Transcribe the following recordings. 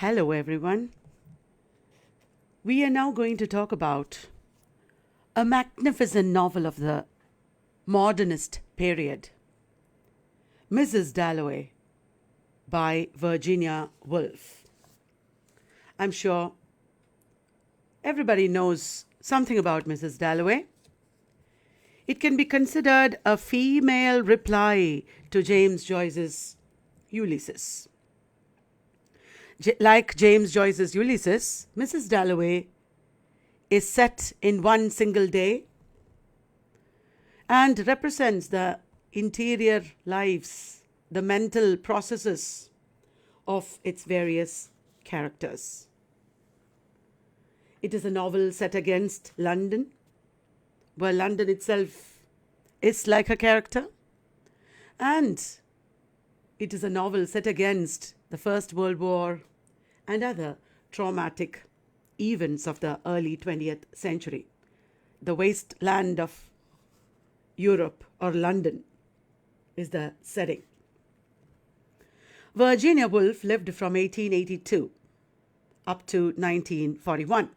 Hello, everyone. We are now going to talk about a magnificent novel of the modernist period, Mrs. Dalloway by Virginia Woolf. I'm sure everybody knows something about Mrs. Dalloway. It can be considered a female reply to James Joyce's Ulysses. Like James Joyce's Ulysses, Mrs. Dalloway is set in one single day and represents the interior lives, the mental processes of its various characters. It is a novel set against London, where London itself is like a character, and it is a novel set against the First World War and other traumatic events of the early 20th century. The wasteland of Europe, or London, is the setting. Virginia Woolf lived from 1882 up to 1941.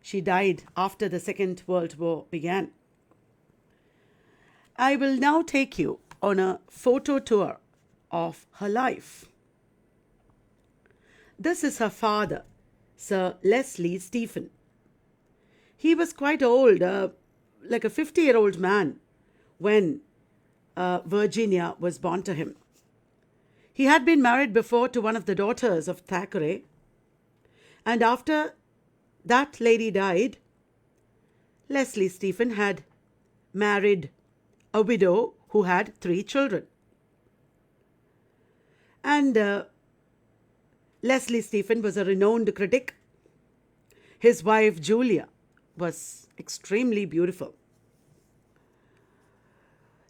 She died after the Second World War began. I will now take you on a photo tour of her life. This is her father, Sir Leslie Stephen. He was quite old, like a 50-year-old man, when Virginia was born to him. He had been married before to one of the daughters of Thackeray, and after that lady died, Leslie Stephen had married a widow who had 3 children. And Leslie Stephen was a renowned critic. His wife Julia was extremely beautiful.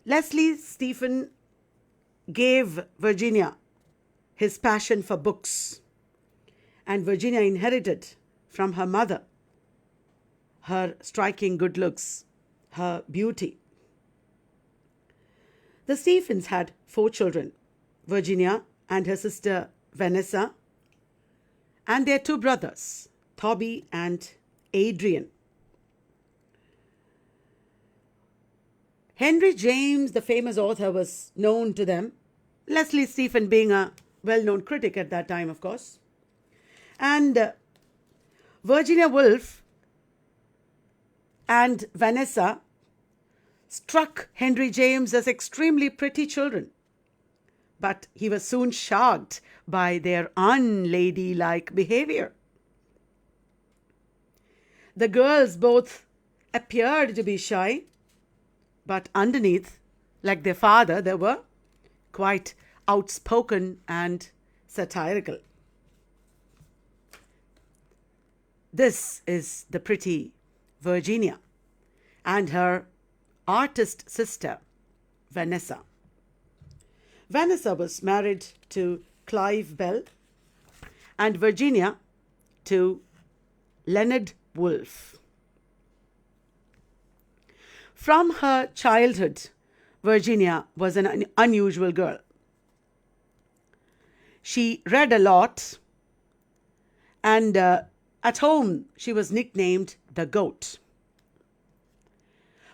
Leslie Stephen gave Virginia his passion for books, and Virginia inherited from her mother her striking good looks, her beauty. The Stephens had 4 children, Virginia and her sister Vanessa, and their 2 brothers, Toby and Adrian. Henry James, the famous author, was known to them, Leslie Stephen being a well-known critic at that time, of course. And Virginia Woolf and Vanessa struck Henry James as extremely pretty children, but he was soon shocked by their unladylike behavior. The girls both appeared to be shy, but underneath, like their father, they were quite outspoken and satirical. This is the pretty Virginia and her artist sister, Vanessa. Vanessa was married to Clive Bell and Virginia to Leonard Woolf. From her childhood, Virginia was an unusual girl. She read a lot, and at home she was nicknamed the Goat.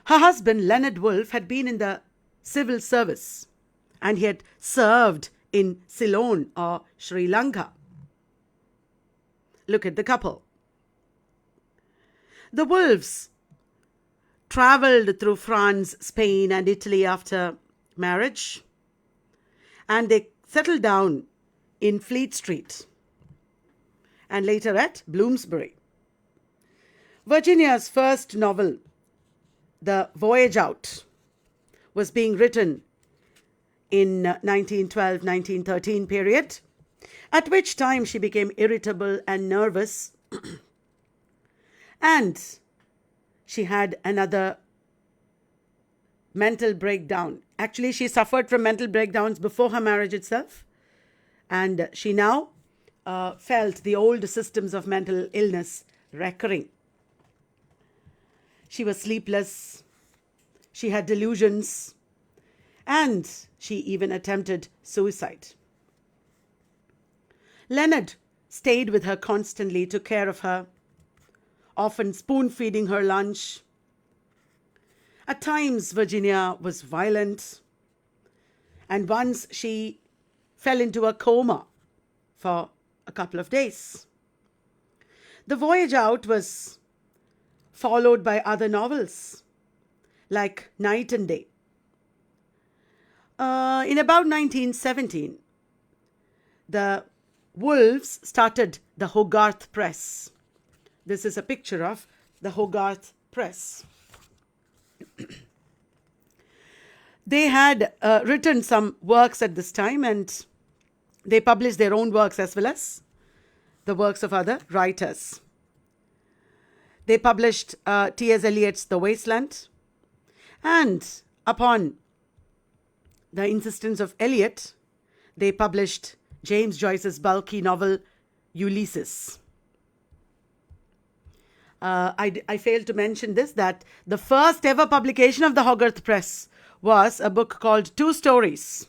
Her husband, Leonard Woolf, had been in the civil service, and he had served in Ceylon or Sri Lanka. Look at the couple. The Woolfs traveled through France, Spain, and Italy after marriage, and they settled down in Fleet Street and later at Bloomsbury. Virginia's first novel, The Voyage Out, was being written in 1912-1913 period, at which time she became irritable and nervous, and she had another mental breakdown. Actually, she suffered from mental breakdowns before her marriage itself, and she now felt the old systems of mental illness recurring. She was sleepless, she had delusions, and she even attempted suicide. Leonard stayed with her constantly, took care of her, often spoon-feeding her lunch. At times, Virginia was violent, and once she fell into a coma for a couple of days. The voyage out was followed by other novels like Night and Day. In about 1917, the Wolves started the Hogarth Press. This is a picture of the Hogarth Press. They had written some works at this time, and they published their own works as well as the works of other writers. They published T.S. Eliot's The Wasteland, and upon the insistence of Eliot, they published James Joyce's bulky novel Ulysses. I failed to mention this, that the first ever publication of the Hogarth Press was a book called Two Stories,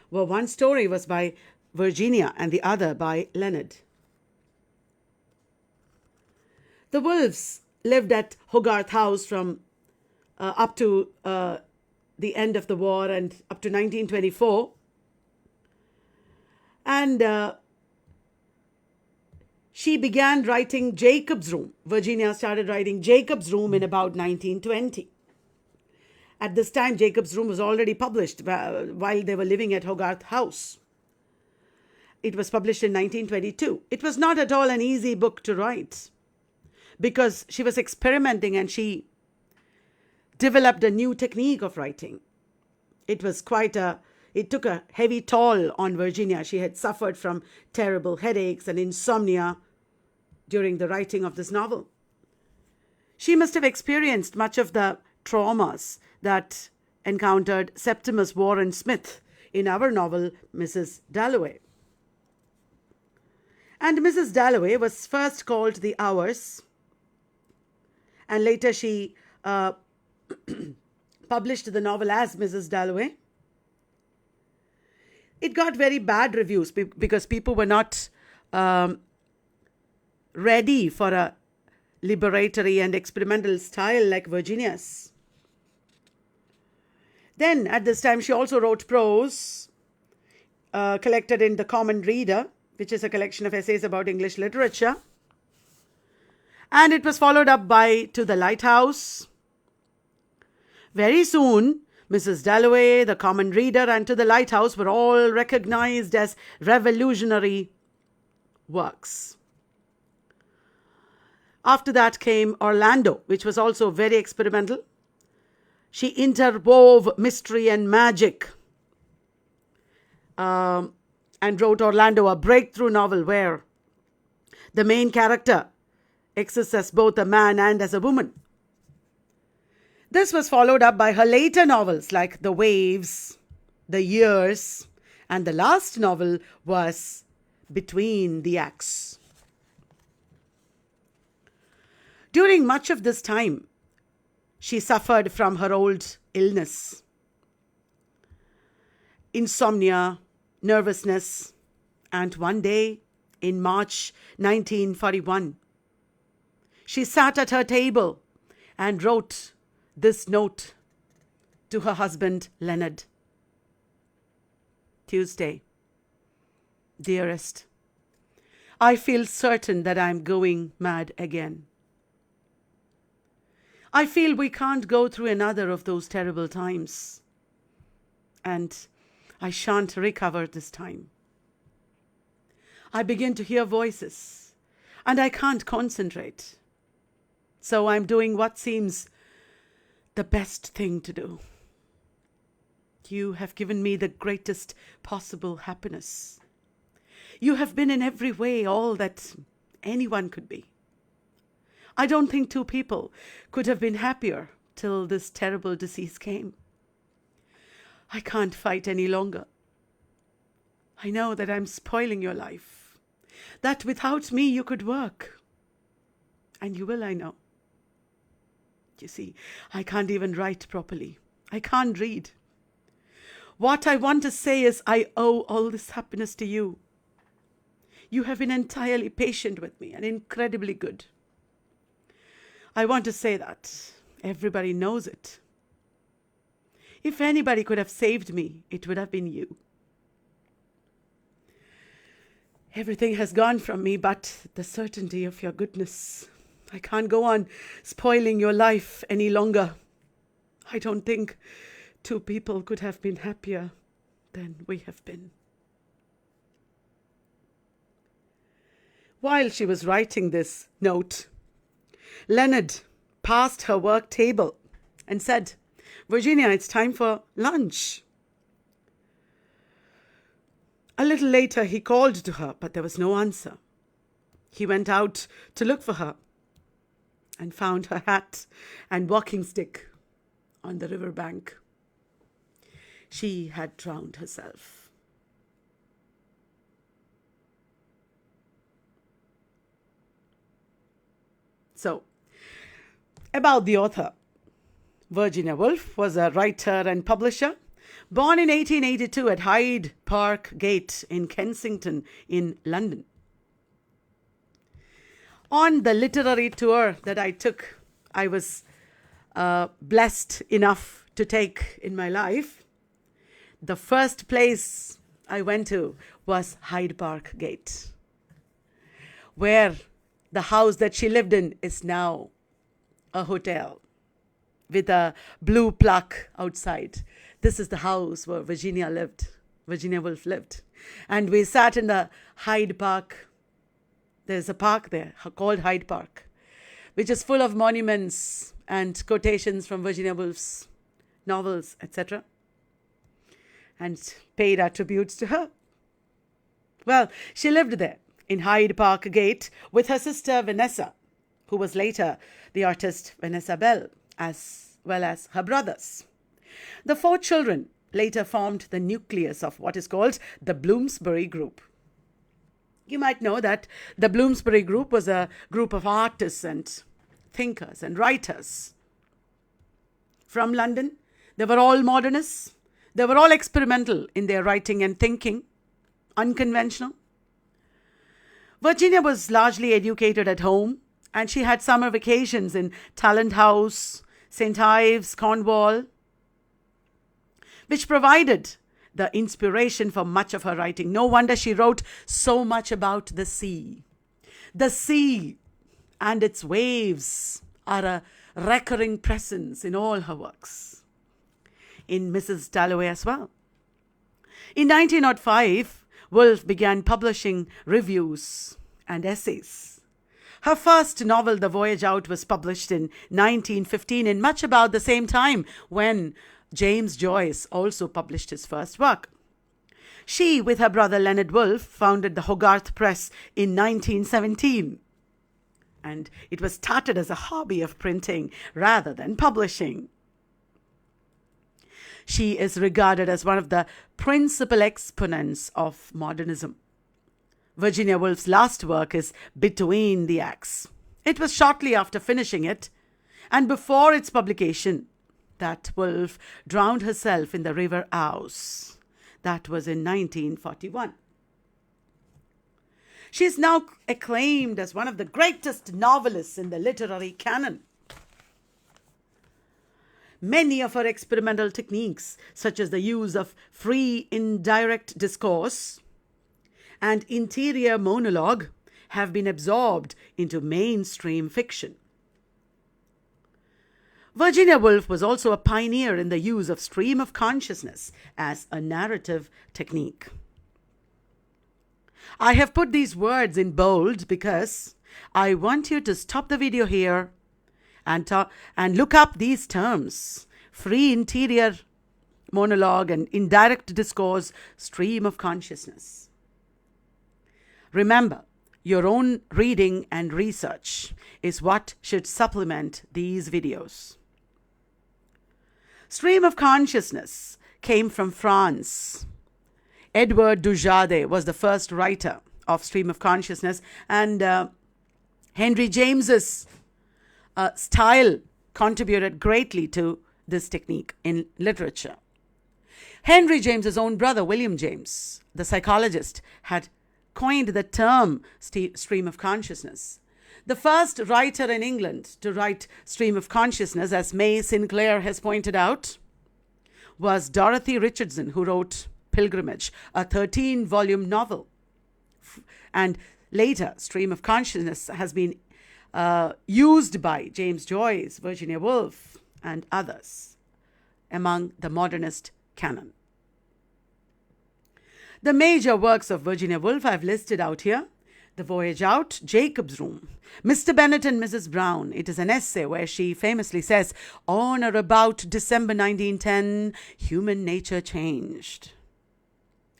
where one story was by Virginia and the other by Leonard. The Wolves lived at Hogarth House from up to the end of the war and up to 1924. And she began writing Jacob's Room. Virginia started writing Jacob's Room in about 1920. At this time, Jacob's Room was already published while they were living at Hogarth House. It was published in 1922. It was not at all an easy book to write because she was experimenting and she developed a new technique of writing. It took a heavy toll on Virginia. She had suffered from terrible headaches and insomnia during the writing of this novel. She must have experienced much of the traumas that encountered Septimus Warren Smith in our novel, Mrs. Dalloway. And Mrs. Dalloway was first called The Hours, and later she published the novel as Mrs. Dalloway. It got very bad reviews because people were not ready for a liberatory and experimental style like Virginia's. Then, at this time, she also wrote prose collected in The Common Reader, which is a collection of essays about English literature. And it was followed up by To the Lighthouse. Very soon, Mrs. Dalloway, The Common Reader, and To the Lighthouse were all recognized as revolutionary works. After that came Orlando, which was also very experimental. She interwove mystery and magic and wrote Orlando, a breakthrough novel where the main character exists as both a man and as a woman. This was followed up by her later novels like The Waves, The Years, and the last novel was Between the Acts. During much of this time, she suffered from her old illness, insomnia, nervousness, and one day in March 1941, she sat at her table and wrote this note to her husband, Leonard. Tuesday. Dearest, I feel certain that I'm going mad again. I feel we can't go through another of those terrible times. And I shan't recover this time. I begin to hear voices, and I can't concentrate. So I'm doing what seems the best thing to do. You have given me the greatest possible happiness. You have been in every way all that anyone could be. I don't think two people could have been happier till this terrible disease came. I can't fight any longer. I know that I'm spoiling your life, that without me you could work. And you will, I know. You see, I can't even write properly. I can't read. What I want to say is I owe all this happiness to you. You have been entirely patient with me and incredibly good. I want to say that. Everybody knows it. If anybody could have saved me, it would have been you. Everything has gone from me but the certainty of your goodness. I can't go on spoiling your life any longer. I don't think two people could have been happier than we have been. While she was writing this note, Leonard passed her work table and said, "Virginia, it's time for lunch." A little later, he called to her, but there was no answer. He went out to look for her and found her hat and walking stick on the river bank. She had drowned herself. So, about the author. Virginia Woolf was a writer and publisher, born in 1882 at Hyde Park Gate in Kensington in London. On the literary tour that I took, I was blessed enough to take in my life. The first place I went to was Hyde Park Gate, where the house that she lived in is now a hotel with a blue plaque outside. This is the house where Virginia Woolf lived. And we sat in the Hyde Park. There's a park there called Hyde Park, which is full of monuments and quotations from Virginia Woolf's novels, etc., and paid our tributes to her. Well, she lived there in Hyde Park Gate with her sister Vanessa, who was later the artist Vanessa Bell, as well as her brothers. The four children later formed the nucleus of what is called the Bloomsbury Group. You might know that the Bloomsbury Group was a group of artists and thinkers and writers from London. They were all modernists. They were all experimental in their writing and thinking, unconventional. Virginia was largely educated at home, and she had summer vacations in Talent House, St. Ives, Cornwall, which provided the inspiration for much of her writing. No wonder she wrote so much about the sea. The sea and its waves are a recurring presence in all her works. In Mrs. Dalloway as well. In 1905, Woolf began publishing reviews and essays. Her first novel, The Voyage Out, was published in 1915, in much about the same time when James Joyce also published his first work. She, with her brother Leonard Woolf, founded the Hogarth Press in 1917. And it was started as a hobby of printing rather than publishing. She is regarded as one of the principal exponents of modernism. Virginia Woolf's last work is Between the Acts. It was shortly after finishing it and before its publication that Woolf drowned herself in the River Ouse. That was in 1941. She is now acclaimed as one of the greatest novelists in the literary canon. Many of her experimental techniques, such as the use of free indirect discourse and interior monologue, have been absorbed into mainstream fiction. Virginia Woolf was also a pioneer in the use of stream of consciousness as a narrative technique. I have put these words in bold because I want you to stop the video here and look up these terms: free interior monologue and indirect discourse, stream of consciousness. Remember, your own reading and research is what should supplement these videos. Stream of consciousness came from France. Edward Dujardin was the first writer of stream of consciousness, and Henry James's style contributed greatly to this technique in literature. Henry James's own brother, William James, the psychologist, had coined the term stream of consciousness. The first writer in England to write stream of consciousness, as May Sinclair has pointed out, was Dorothy Richardson, who wrote Pilgrimage, a 13-volume novel. And later, stream of consciousness has been used by James Joyce, Virginia Woolf, and others among the modernist canon. The major works of Virginia Woolf I've listed out here: The Voyage Out, Jacob's Room, Mr. Bennet and Mrs. Brown. It is an essay where she famously says, on or about December 1910, human nature changed.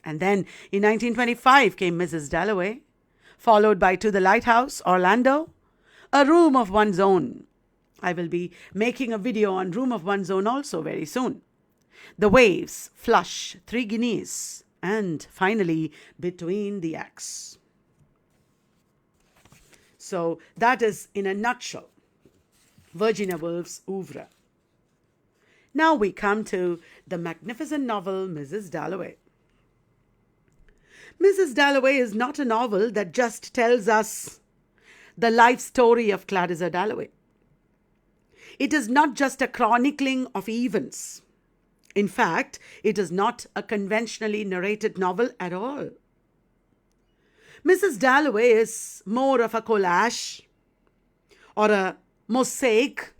And then in 1925 came Mrs. Dalloway, followed by To the Lighthouse, Orlando, A Room of One's Own. I will be making a video on Room of One's Own also very soon. The Waves, Flush, 3 Guineas, and finally, Between the Acts. So that is, in a nutshell, Virginia Woolf's oeuvre. Now we come to the magnificent novel Mrs. Dalloway. Mrs. Dalloway is not a novel that just tells us the life story of Clarissa Dalloway. It is not just a chronicling of events. In fact, it is not a conventionally narrated novel at all. Mrs. Dalloway is more of a collage or a mosaic,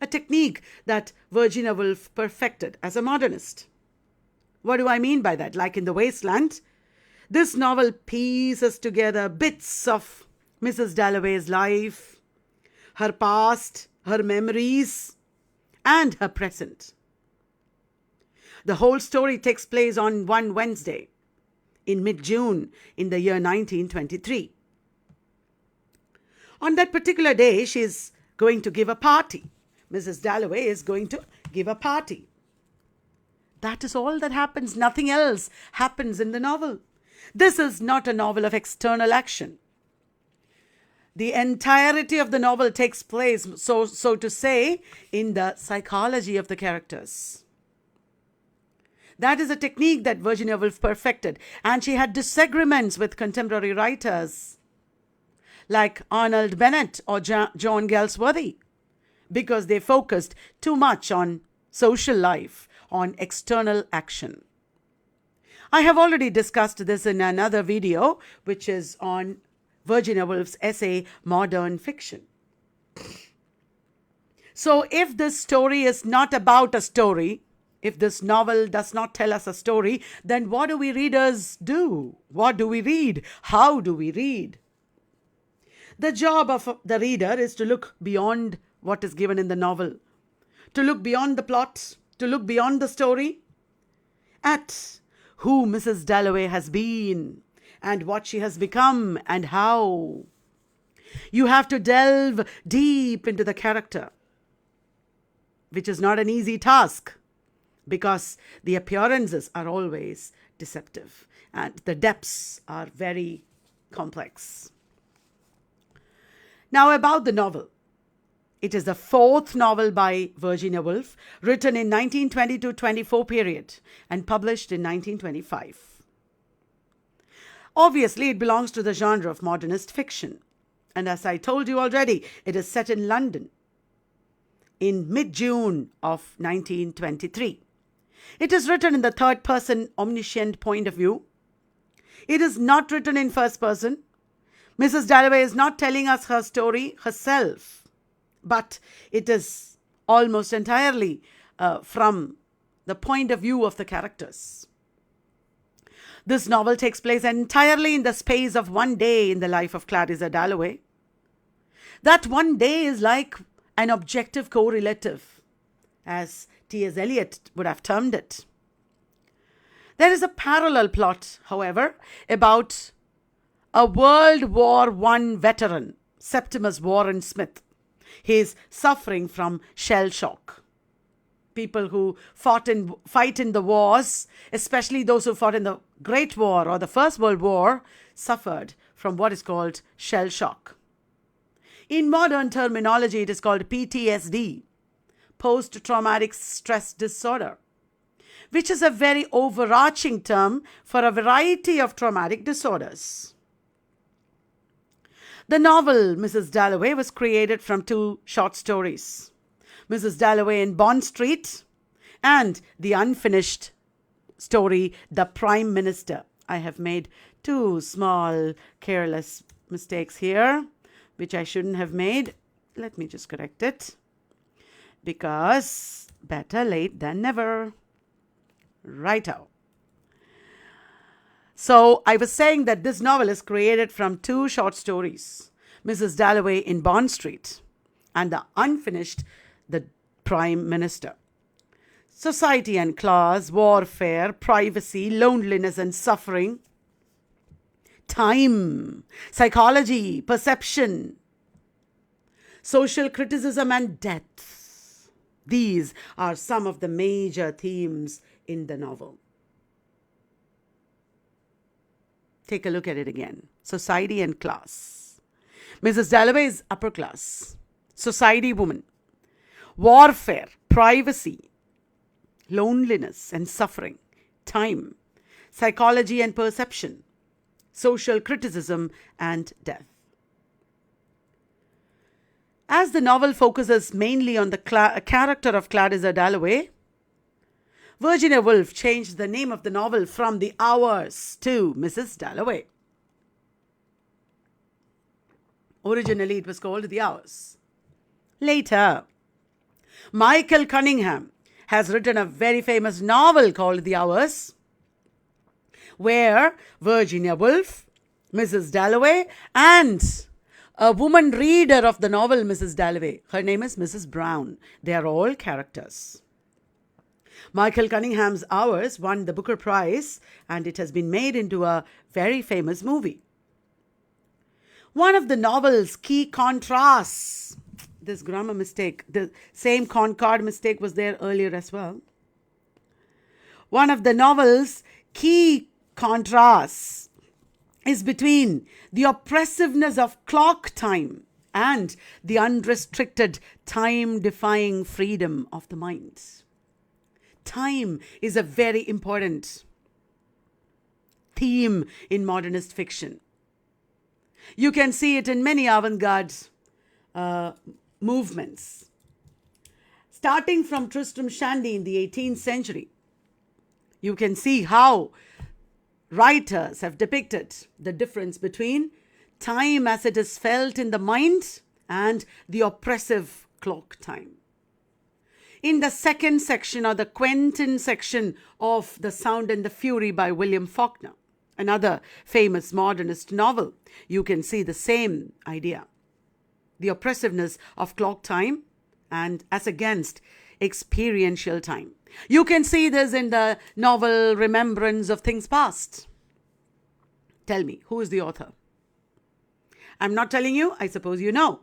a technique that Virginia Woolf perfected as a modernist. What do I mean by that? Like in The Wasteland, this novel pieces together bits of Mrs. Dalloway's life, her past, her memories, and her present. The whole story takes place on one Wednesday in mid-June in the year 1923. On that particular day, she is going to give a party. Mrs. Dalloway is going to give a party. That is all that happens. Nothing else happens in the novel. This is not a novel of external action. The entirety of the novel takes place, so to say, in the psychology of the characters. That is a technique that Virginia Woolf perfected, and she had disagreements with contemporary writers like Arnold Bennett or John Galsworthy because they focused too much on social life, on external action. I have already discussed this in another video, which is on Virginia Woolf's essay, Modern Fiction. So if this story is not about a story, if this novel does not tell us a story, then what do we readers do? What do we read? How do we read? The job of the reader is to look beyond what is given in the novel, to look beyond the plot, to look beyond the story, at who Mrs. Dalloway has been and what she has become and how. You have to delve deep into the character, which is not an easy task, because the appearances are always deceptive and the depths are very complex. Now about the novel. It is the fourth novel by Virginia Woolf, written in 1920-24 period and published in 1925. Obviously, it belongs to the genre of modernist fiction. And as I told you already, it is set in London in mid-June of 1923. It is written in the third-person omniscient point of view. It is not written in first person. Mrs. Dalloway is not telling us her story herself, but it is almost entirely from the point of view of the characters. This novel takes place entirely in the space of one day in the life of Clarissa Dalloway. That one day is like an objective correlative, as T.S. Eliot would have termed it. There is a parallel plot, however, about a World War I veteran, Septimus Warren Smith. He is suffering from shell shock. People who fight in the wars, especially those who fought in the Great War or the First World War, suffered from what is called shell shock. In modern terminology, it is called PTSD, post-traumatic stress disorder. which is a very overarching term for a variety of traumatic disorders. The novel Mrs. Dalloway was created from two short stories, Mrs. Dalloway in Bond Street and the unfinished story, The Prime Minister. I have made two small careless mistakes here, which I shouldn't have made. Let me just correct it, because better late than never. Righto. So I was saying that this novel is created from two short stories, Mrs. Dalloway in Bond Street and the unfinished The Prime Minister. Society and class, warfare, privacy, loneliness and suffering, time, psychology, perception, social criticism and death. These are some of the major themes in the novel. Take a look at it again. Society and class. Mrs. Dalloway is upper class. Society woman. Warfare, privacy, loneliness and suffering, time, psychology and perception, social criticism and death. As the novel focuses mainly on the character of Clarissa Dalloway, Virginia Woolf changed the name of the novel from The Hours to Mrs. Dalloway. Originally, it was called The Hours. Later, Michael Cunningham has written a very famous novel called The Hours, where Virginia Woolf, Mrs. Dalloway, and a woman reader of the novel, Mrs. Dalloway, her name is Mrs. Brown. They are all characters. Michael Cunningham's Hours won the Booker Prize, and it has been made into a very famous movie. One of the novel's key contrasts, this grammar mistake, the same Concord mistake was there earlier as well. One of the novel's key contrasts is between the oppressiveness of clock time and the unrestricted time-defying freedom of the mind. Time is a very important theme in modernist fiction. You can see it in many avant-garde movements. Starting from Tristram Shandy in the 18th century, you can see how writers have depicted the difference between time as it is felt in the mind and the oppressive clock time. In the second section, or the Quentin section of The Sound and the Fury by William Faulkner, another famous modernist novel, you can see the same idea. The oppressiveness of clock time and as against experiential time. You can see this in the novel Remembrance of Things Past. Tell me, who is the author? I'm not telling you, I suppose you know.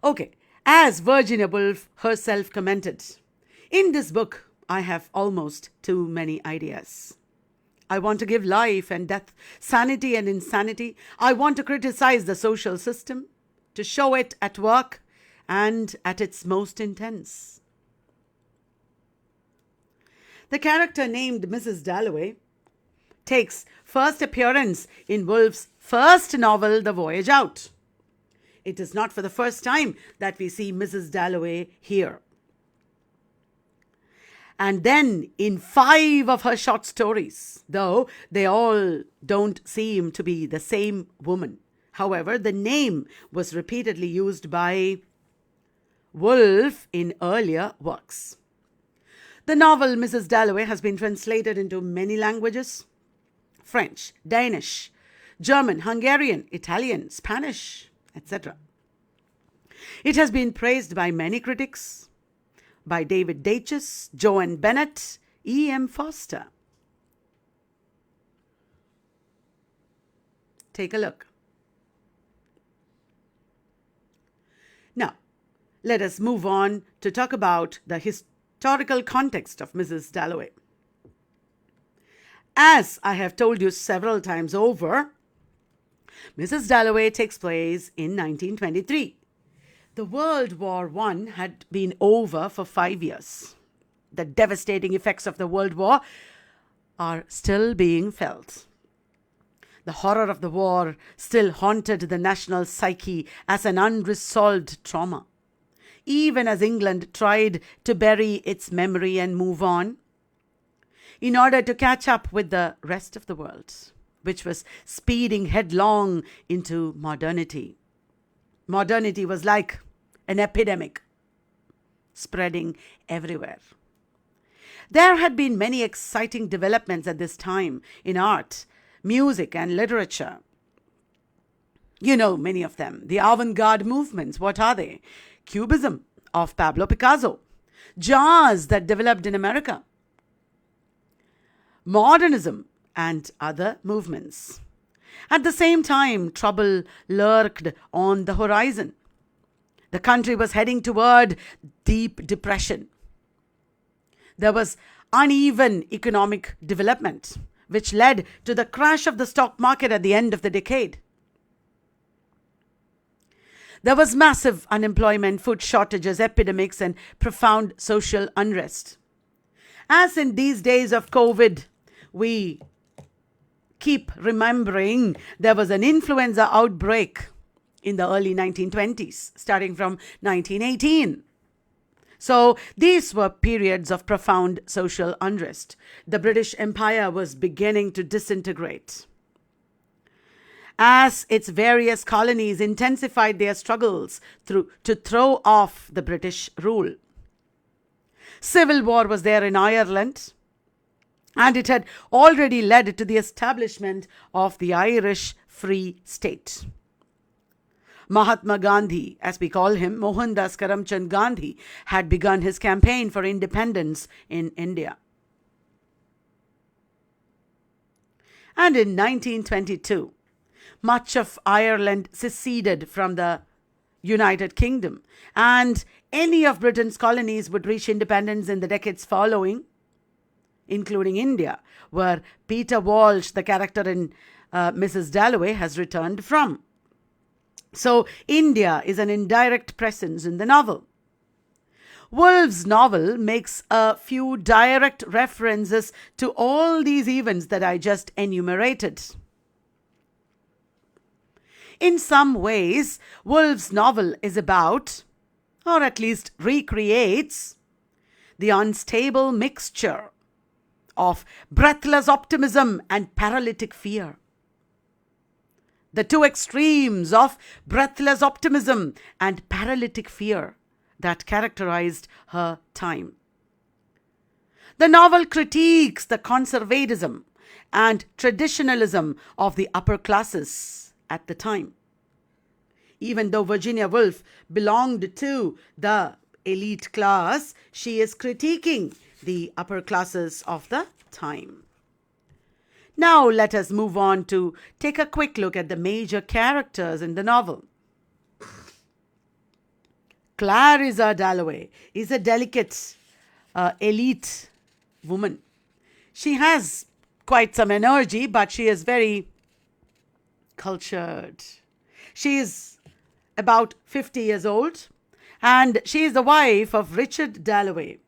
Okay, as Virginia Woolf herself commented, in this book, I have almost too many ideas. I want to give life and death, sanity and insanity. I want to criticize the social system, to show it at work and at its most intense. The character named Mrs. Dalloway takes first appearance in Woolf's first novel, The Voyage Out. It is not for the first time that we see Mrs. Dalloway here. And then in 5 of her short stories, though they all don't seem to be the same woman. However, the name was repeatedly used by Woolf in earlier works. The novel Mrs. Dalloway has been translated into many languages: French, Danish, German, Hungarian, Italian, Spanish, etc. It has been praised by many critics, by David Deutsches, Joan Bennett, E.M. Foster. Take a look. Now, let us move on to talk about the historical context of Mrs. Dalloway. As I have told you several times over, Mrs. Dalloway takes place in 1923. The World War I had been over for 5 years. The devastating effects of the World War are still being felt. The horror of the war still haunted the national psyche as an unresolved trauma. Even as England tried to bury its memory and move on, in order to catch up with the rest of the world, which was speeding headlong into modernity. Modernity was like an epidemic, spreading everywhere. There had been many exciting developments at this time in art, music, and literature. You know many of them. The avant-garde movements, what are they? Cubism of Pablo Picasso, jazz that developed in America, Modernism, and other movements. At the same time, trouble lurked on the horizon. The country was heading toward deep depression. There was uneven economic development, which led to the crash of the stock market at the end of the decade. There was massive unemployment, food shortages, epidemics, and profound social unrest. As in these days of COVID, we keep remembering there was an influenza outbreak in the early 1920s, starting from 1918. So these were periods of profound social unrest. The British Empire was beginning to disintegrate. As its various colonies intensified their struggles to throw off the British rule. Civil war was there in Ireland, and it had already led to the establishment of the Irish Free State. Mahatma Gandhi, as we call him, Mohandas Karamchand Gandhi, had begun his campaign for independence in India. And in 1922, much of Ireland seceded from the United Kingdom, and any of Britain's colonies would reach independence in the decades following, including India, where Peter Walsh, the character in Mrs. Dalloway, has returned from. So India is an indirect presence in the novel. Woolf's novel makes a few direct references to all these events that I just enumerated. In some ways, Woolf's novel is about, or at least recreates, the unstable mixture of breathless optimism and paralytic fear. The two extremes of breathless optimism and paralytic fear that characterized her time. The novel critiques the conservatism and traditionalism of the upper classes at the time. Even though Virginia Woolf belonged to the elite class, she is critiquing the upper classes of the time. Now let us move on to take a quick look at the major characters in the novel. Clarissa Dalloway is a delicate, elite woman. She has quite some energy, but she is very cultured. She is about 50 years old, and she is the wife of Richard Dalloway,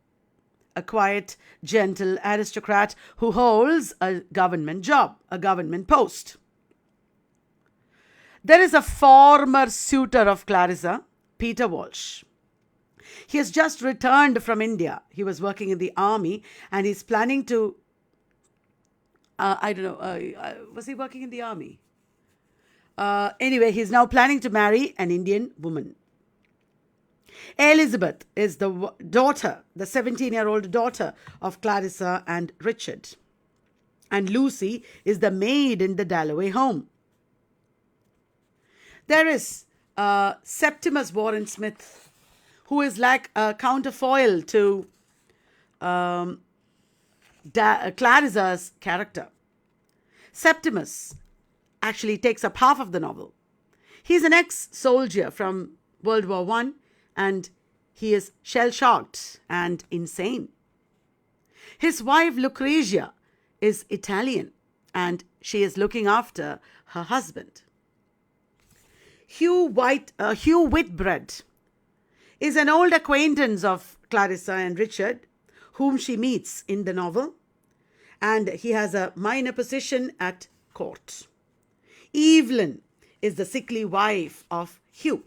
a quiet, gentle aristocrat who holds a government job, a government post. There is a former suitor of Clarissa, Peter Walsh. He has just returned from India. He was working in the army, and he's planning to, was he working in the army? Anyway, he's now planning to marry an Indian woman. Elizabeth is the daughter, the 17-year-old daughter of Clarissa and Richard. And Lucy is the maid in the Dalloway home. There is Septimus Warren Smith, who is like a counterfoil to Clarissa's character. Septimus actually takes up half of the novel. He's an ex-soldier from World War I, and he is shell-shocked and insane. His wife Lucrezia is Italian, and she is looking after her husband. Hugh Whitbread is an old acquaintance of Clarissa and Richard, whom she meets in the novel, and he has a minor position at court. Evelyn is the sickly wife of Hugh.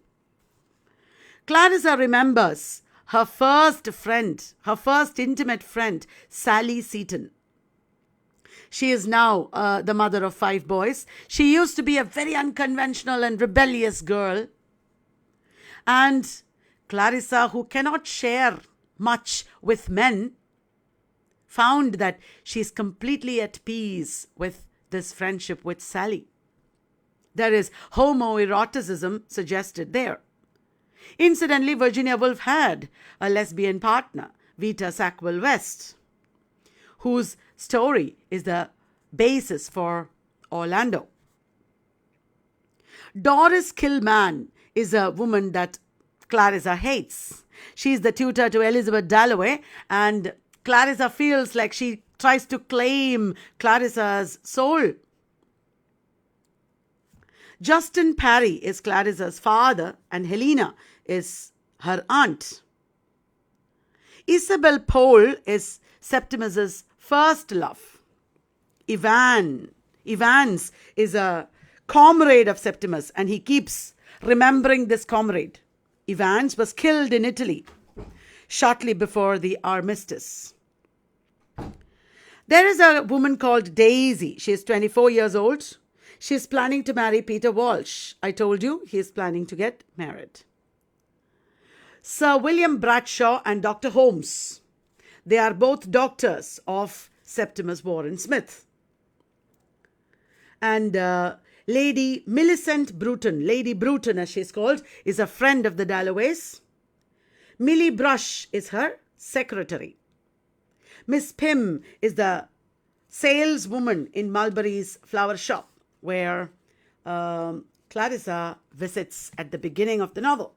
Clarissa remembers her first friend, her first intimate friend, Sally Seton. She is now the mother of 5 boys. She used to be a very unconventional and rebellious girl. And Clarissa, who cannot share much with men, found that she is completely at peace with this friendship with Sally. There is homoeroticism suggested there. Incidentally, Virginia Woolf had a lesbian partner, Vita Sackville West, whose story is the basis for Orlando. Doris Kilman is a woman that Clarissa hates. She is the tutor to Elizabeth Dalloway, and Clarissa feels like she tries to claim Clarissa's soul. Justin Parry is Clarissa's father, and Helena is her aunt. Isabel Pole is Septimus's first love. Evans is a comrade of Septimus, and he keeps remembering this comrade. Evans was killed in Italy shortly before the armistice. There is a woman called Daisy. She is 24 years old. She is planning to marry Peter Walsh. I told you he is planning to get married. Sir William Bradshaw and Dr. Holmes. They are both doctors of Septimus Warren Smith. And Lady Millicent Bruton, Lady Bruton as she is called, is a friend of the Dalloways. Millie Brush is her secretary. Miss Pym is the saleswoman in Mulberry's flower shop, where Clarissa visits at the beginning of the novel.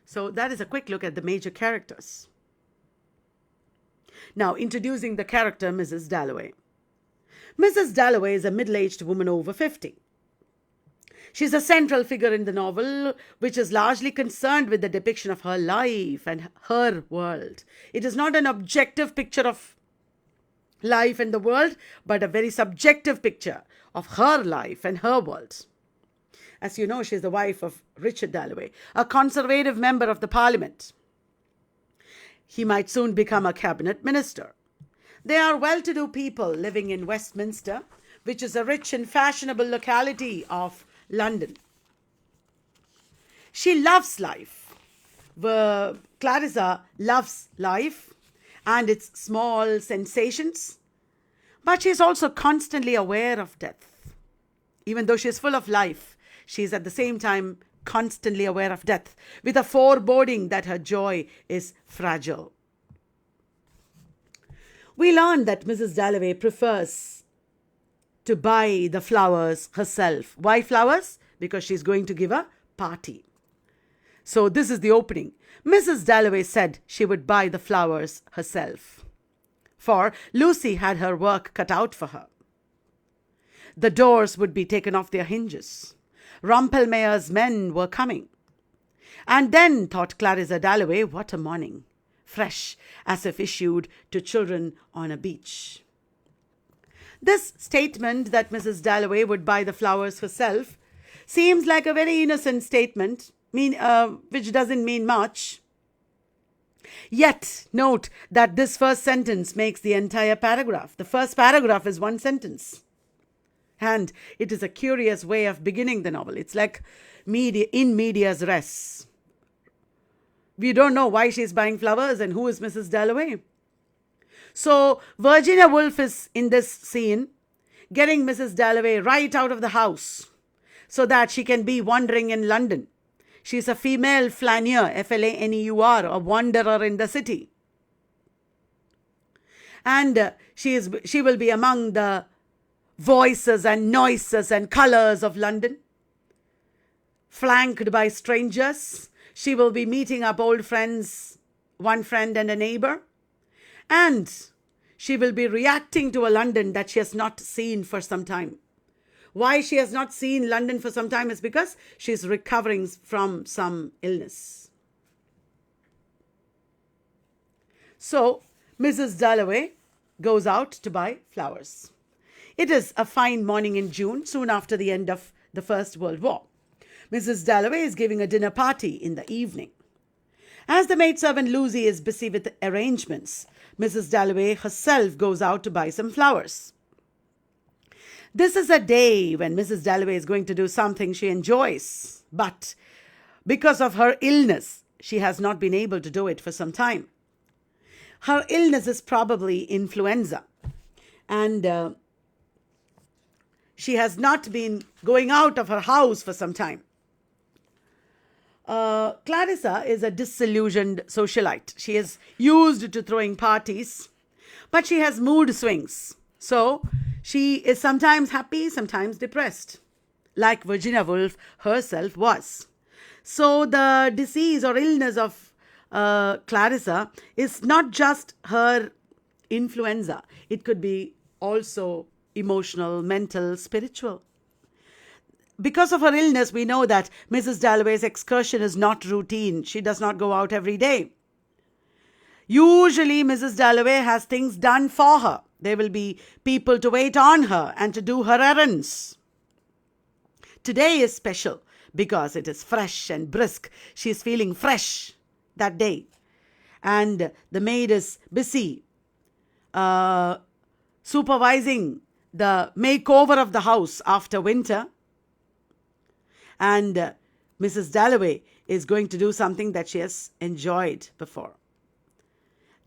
So that is a quick look at the major characters. Now, introducing the character Mrs. Dalloway. Mrs. Dalloway is a middle-aged woman over 50. She is a central figure in the novel, which is largely concerned with the depiction of her life and her world. It is not an objective picture of life and the world, but a very subjective picture of her life and her world. As you know, she is the wife of Richard Dalloway, a conservative member of the parliament. He might soon become a cabinet minister. They are well-to-do people living in Westminster, which is a rich and fashionable locality of London. She loves life. Clarissa loves life and its small sensations, but she is also constantly aware of death. Even though she is full of life, she is at the same time constantly aware of death, with a foreboding that her joy is fragile. We learn that Mrs. Dalloway prefers to buy the flowers herself. Why flowers? Because she's going to give a party. So this is the opening. Mrs. Dalloway said she would buy the flowers herself, for Lucy had her work cut out for her. The doors would be taken off their hinges. Rumpelmayer's men were coming. And then, thought Clarissa Dalloway, what a morning, fresh as if issued to children on a beach. This statement that Mrs. Dalloway would buy the flowers herself seems like a very innocent statement, which doesn't mean much. Yet, note that this first sentence makes the entire paragraph. The first paragraph is one sentence. And it is a curious way of beginning the novel. It's like in medias res. We don't know why she's buying flowers and who is Mrs. Dalloway. So Virginia Woolf is in this scene getting Mrs. Dalloway right out of the house so that she can be wandering in London. She's a female flaneur, F-L-A-N-E-U-R, a wanderer in the city. And she will be among the voices and noises and colors of London. Flanked by strangers, she will be meeting up old friends, one friend and a neighbor. And she will be reacting to a London that she has not seen for some time. Why she has not seen London for some time is because she's recovering from some illness. So Mrs. Dalloway goes out to buy flowers. It is a fine morning in June, soon after the end of the First World War. Mrs. Dalloway is giving a dinner party in the evening. As the maidservant Lucy is busy with arrangements, Mrs. Dalloway herself goes out to buy some flowers. This is a day when Mrs. Dalloway is going to do something she enjoys, but because of her illness, she has not been able to do it for some time. Her illness is probably influenza, and she has not been going out of her house for some time. Clarissa is a disillusioned socialite. She is used to throwing parties, but she has mood swings. So she is sometimes happy, sometimes depressed, like Virginia Woolf herself was. So the disease or illness of Clarissa is not just her influenza. It could be also emotional, mental, spiritual. Because of her illness, we know that Mrs. Dalloway's excursion is not routine. She does not go out every day. Usually, Mrs. Dalloway has things done for her. There will be people to wait on her and to do her errands. Today is special because it is fresh and brisk. She is feeling fresh that day. And the maid is busy supervising the makeover of the house after winter. And Mrs. Dalloway is going to do something that she has enjoyed before.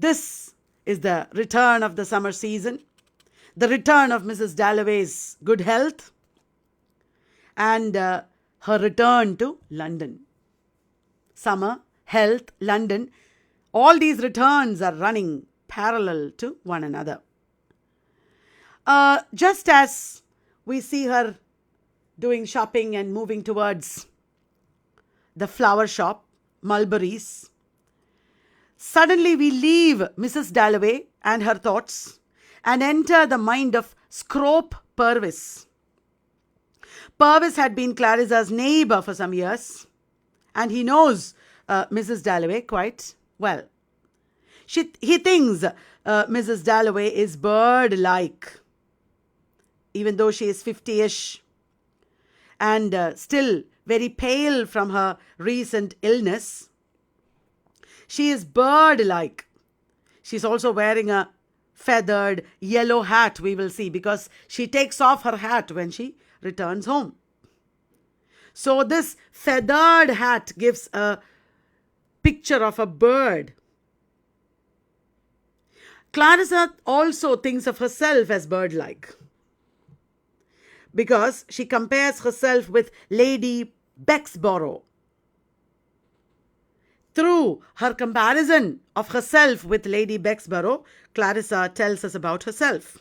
This is the return of the summer season, the return of Mrs. Dalloway's good health, and her return to London. Summer, health, London, all these returns are running parallel to one another. Just as we see her doing shopping and moving towards the flower shop, mulberries, suddenly we leave Mrs. Dalloway and her thoughts and enter the mind of Scrope Purvis. Purvis had been Clarissa's neighbor for some years, and he knows Mrs. Dalloway quite well. He thinks Mrs. Dalloway is bird-like, even though she is 50-ish and still very pale from her recent illness. She is bird-like. She's also wearing a feathered yellow hat, we will see, because she takes off her hat when she returns home. So this feathered hat gives a picture of a bird. Clarissa also thinks of herself as bird-like, because she compares herself with Lady Bexborough. Through her comparison of herself with Lady Bexborough, Clarissa tells us about herself.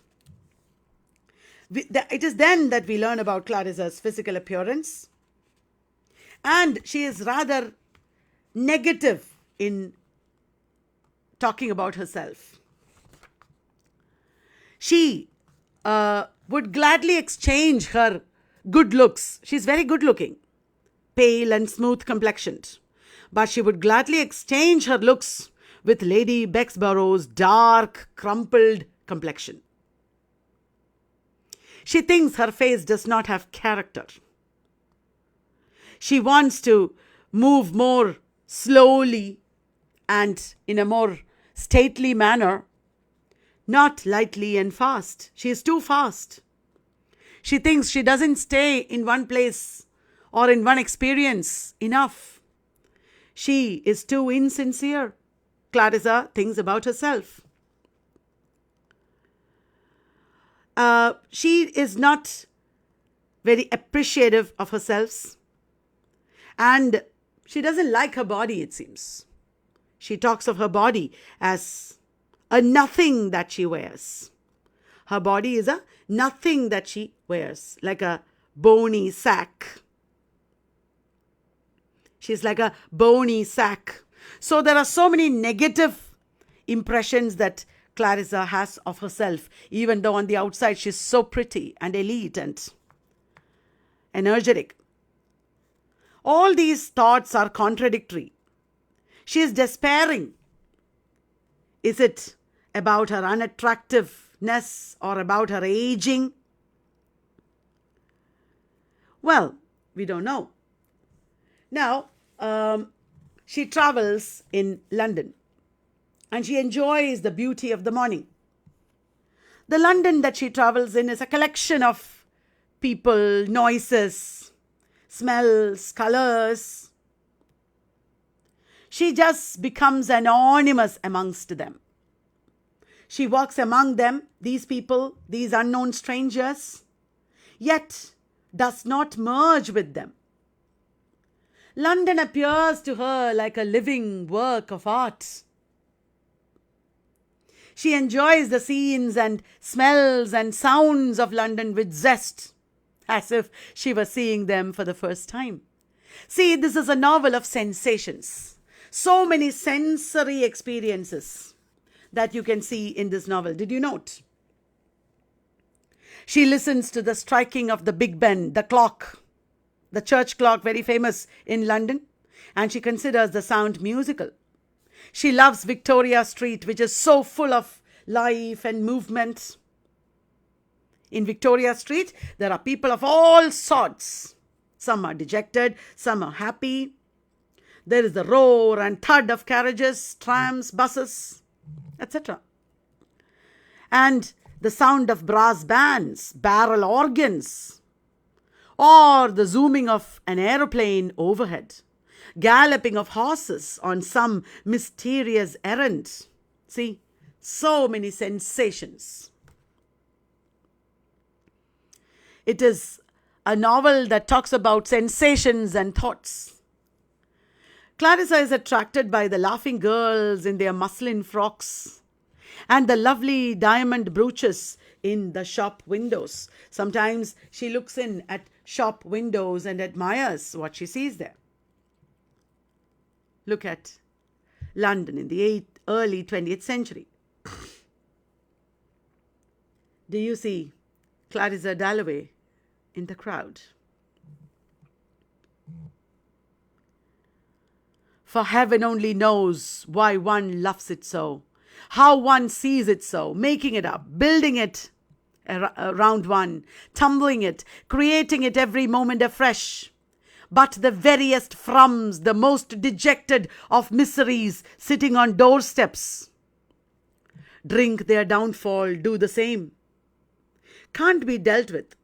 It is then that we learn about Clarissa's physical appearance, and she is rather negative in talking about herself. She would gladly exchange her good looks. She's very good looking, pale and smooth complexioned. But she would gladly exchange her looks with Lady Bexborough's dark, crumpled complexion. She thinks her face does not have character. She wants to move more slowly and in a more stately manner, not lightly and fast. She is too fast. She thinks she doesn't stay in one place or in one experience enough. She is too insincere, Clarissa thinks about herself. She is not very appreciative of herself, and she doesn't like her body, it seems. She talks of her body as a nothing that she wears. Her body is a nothing that she wears, like a bony sack. She's like a bony sack. So there are so many negative impressions that Clarissa has of herself, even though on the outside she's so pretty and elite and energetic. All these thoughts are contradictory. She is despairing Is it about her unattractiveness or about her aging? Well, we don't know. Now, she travels in London and she enjoys the beauty of the morning. The London that she travels in is a collection of people, noises, smells, colors. She just becomes anonymous amongst them. She walks among them, these people, these unknown strangers, yet does not merge with them. London appears to her like a living work of art. She enjoys the scenes and smells and sounds of London with zest, as if she was seeing them for the first time. See, this is a novel of sensations. So many sensory experiences that you can see in this novel. Did you note? She listens to the striking of the Big Ben, the clock, the church clock, very famous in London, and she considers the sound musical. She loves Victoria Street, which is so full of life and movement. In Victoria Street, there are people of all sorts. Some are dejected, some are happy. There is the roar and thud of carriages, trams, buses, etc. And the sound of brass bands, barrel organs, or the zooming of an aeroplane overhead, galloping of horses on some mysterious errand. See, so many sensations. It is a novel that talks about sensations and thoughts. Clarissa is attracted by the laughing girls in their muslin frocks and the lovely diamond brooches in the shop windows. Sometimes she looks in at shop windows and admires what she sees there. Look at London in the early 20th century. Do you see Clarissa Dalloway in the crowd? For heaven only knows why one loves it so, how one sees it so, making it up, building it around one, tumbling it, creating it every moment afresh. But the veriest frums, the most dejected of miseries, sitting on doorsteps, drink their downfall, do the same. Can't be dealt with,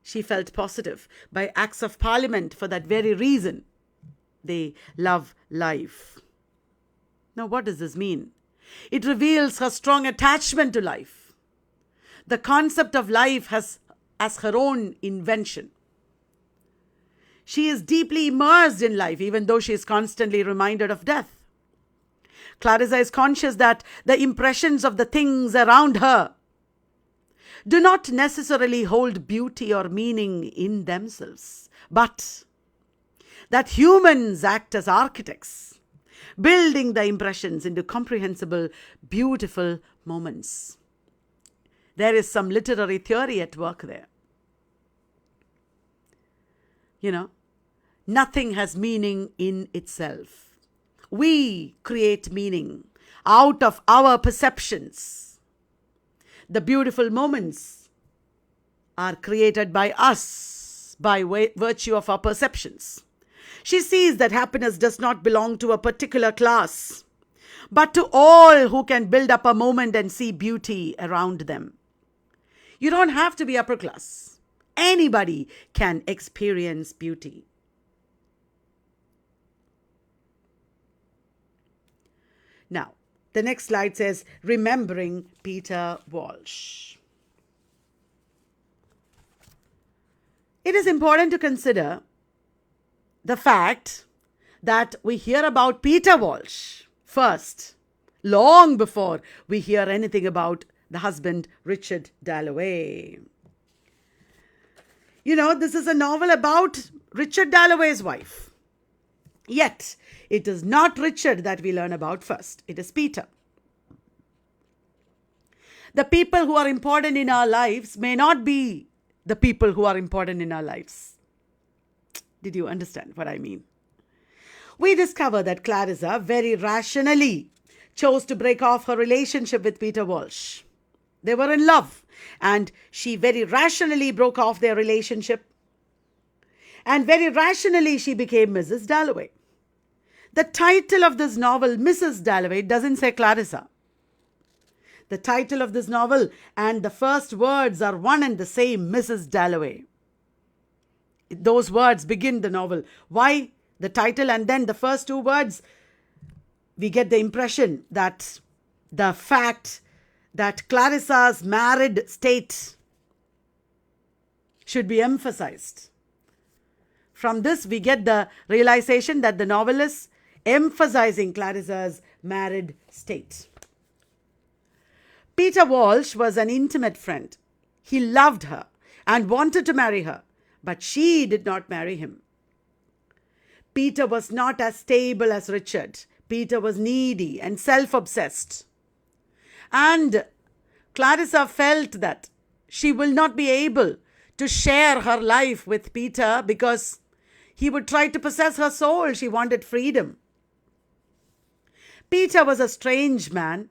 she felt positive, by acts of parliament for that very reason. They love life. Now, what does this mean? It reveals her strong attachment to life. The concept of life as her own invention. She is deeply immersed in life, even though she is constantly reminded of death. Clarissa is conscious that the impressions of the things around her do not necessarily hold beauty or meaning in themselves, but that humans act as architects, building the impressions into comprehensible, beautiful moments. There is some literary theory at work there. You know, nothing has meaning in itself. We create meaning out of our perceptions. The beautiful moments are created by us by virtue of our perceptions. She sees that happiness does not belong to a particular class, but to all who can build up a moment and see beauty around them. You don't have to be upper class. Anybody can experience beauty. Now, the next slide says, Remembering Peter Walsh. It is important to consider the fact that we hear about Peter Walsh first, long before we hear anything about the husband, Richard Dalloway. You know, this is a novel about Richard Dalloway's wife. Yet, it is not Richard that we learn about first. It is Peter. The people who are important in our lives may not be the people who are important in our lives. Did you understand what I mean? We discover that Clarissa very rationally chose to break off her relationship with Peter Walsh. They were in love, and she very rationally broke off their relationship. And very rationally, she became Mrs. Dalloway. The title of this novel, Mrs. Dalloway, doesn't say Clarissa. The title of this novel and the first words are one and the same, Mrs. Dalloway. Those words begin the novel. Why the title and then the first two words? We get the impression that the fact that Clarissa's married state should be emphasized. From this, we get the realization that the novel is emphasizing Clarissa's married state. Peter Walsh was an intimate friend. He loved her and wanted to marry her, but she did not marry him. Peter was not as stable as Richard. Peter was needy and self-obsessed. And Clarissa felt that she will not be able to share her life with Peter because he would try to possess her soul. She wanted freedom. Peter was a strange man.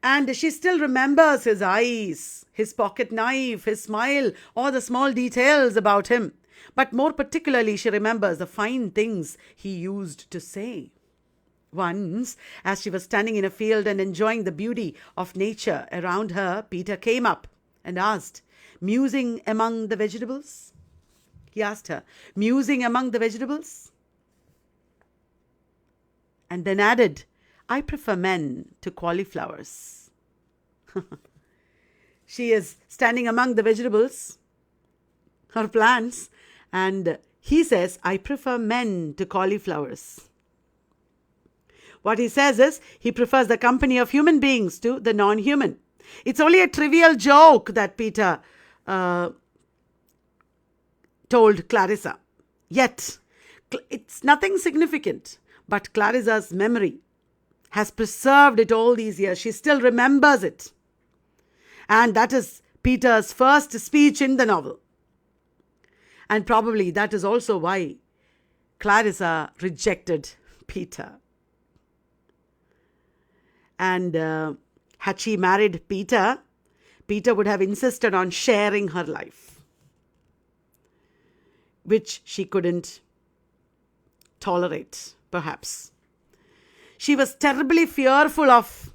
And she still remembers his eyes, his pocket knife, his smile, all the small details about him. But more particularly, she remembers the fine things he used to say. Once, as she was standing in a field and enjoying the beauty of nature around her, Peter came up and asked, "Musing among the vegetables?" He asked her, "Musing among the vegetables?" And then added, "I prefer men to cauliflowers." She is standing among the vegetables, her plants, and he says, "I prefer men to cauliflowers." What he says is, he prefers the company of human beings to the non-human. It's only a trivial joke that Peter told Clarissa. Yet, it's nothing significant, but Clarissa's memory has preserved it all these years. She still remembers it. And that is Peter's first speech in the novel. And probably that is also why Clarissa rejected Peter. And had she married Peter, Peter would have insisted on sharing her life, which she couldn't tolerate, perhaps. She was terribly fearful of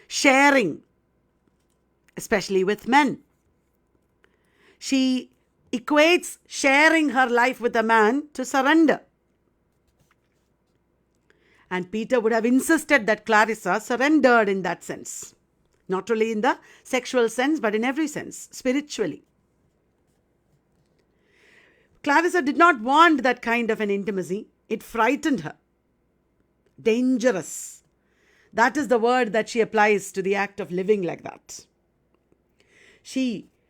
sharing, especially with men. She equates sharing her life with a man to surrender. And Peter would have insisted that Clarissa surrendered in that sense. Not only in the sexual sense, but in every sense, spiritually. Clarissa did not want that kind of an intimacy. It frightened her. Dangerous. That is the word that she applies to the act of living like that.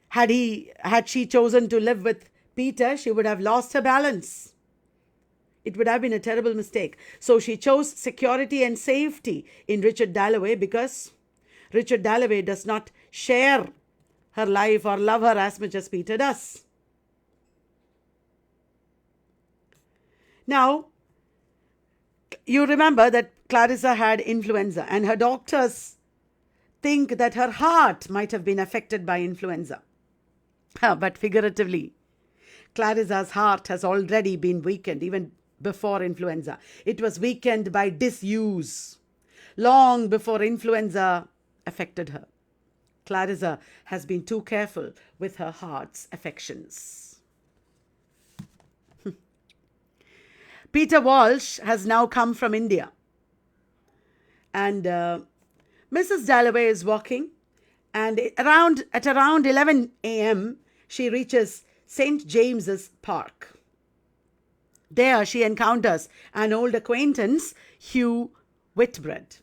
Had she chosen to live with Peter, she would have lost her balance. It would have been a terrible mistake. So she chose security and safety in Richard Dalloway because Richard Dalloway does not share her life or love her as much as Peter does. Now, you remember that Clarissa had influenza and her doctors think that her heart might have been affected by influenza. But figuratively, Clarissa's heart has already been weakened even before influenza. It was weakened by disuse long before influenza affected her. Clarissa has been too careful with her heart's affections. Peter Walsh has now come from India. And Mrs. Dalloway is walking. And at around 11 a.m., she reaches St. James's Park. There she encounters an old acquaintance, Hugh Whitbread.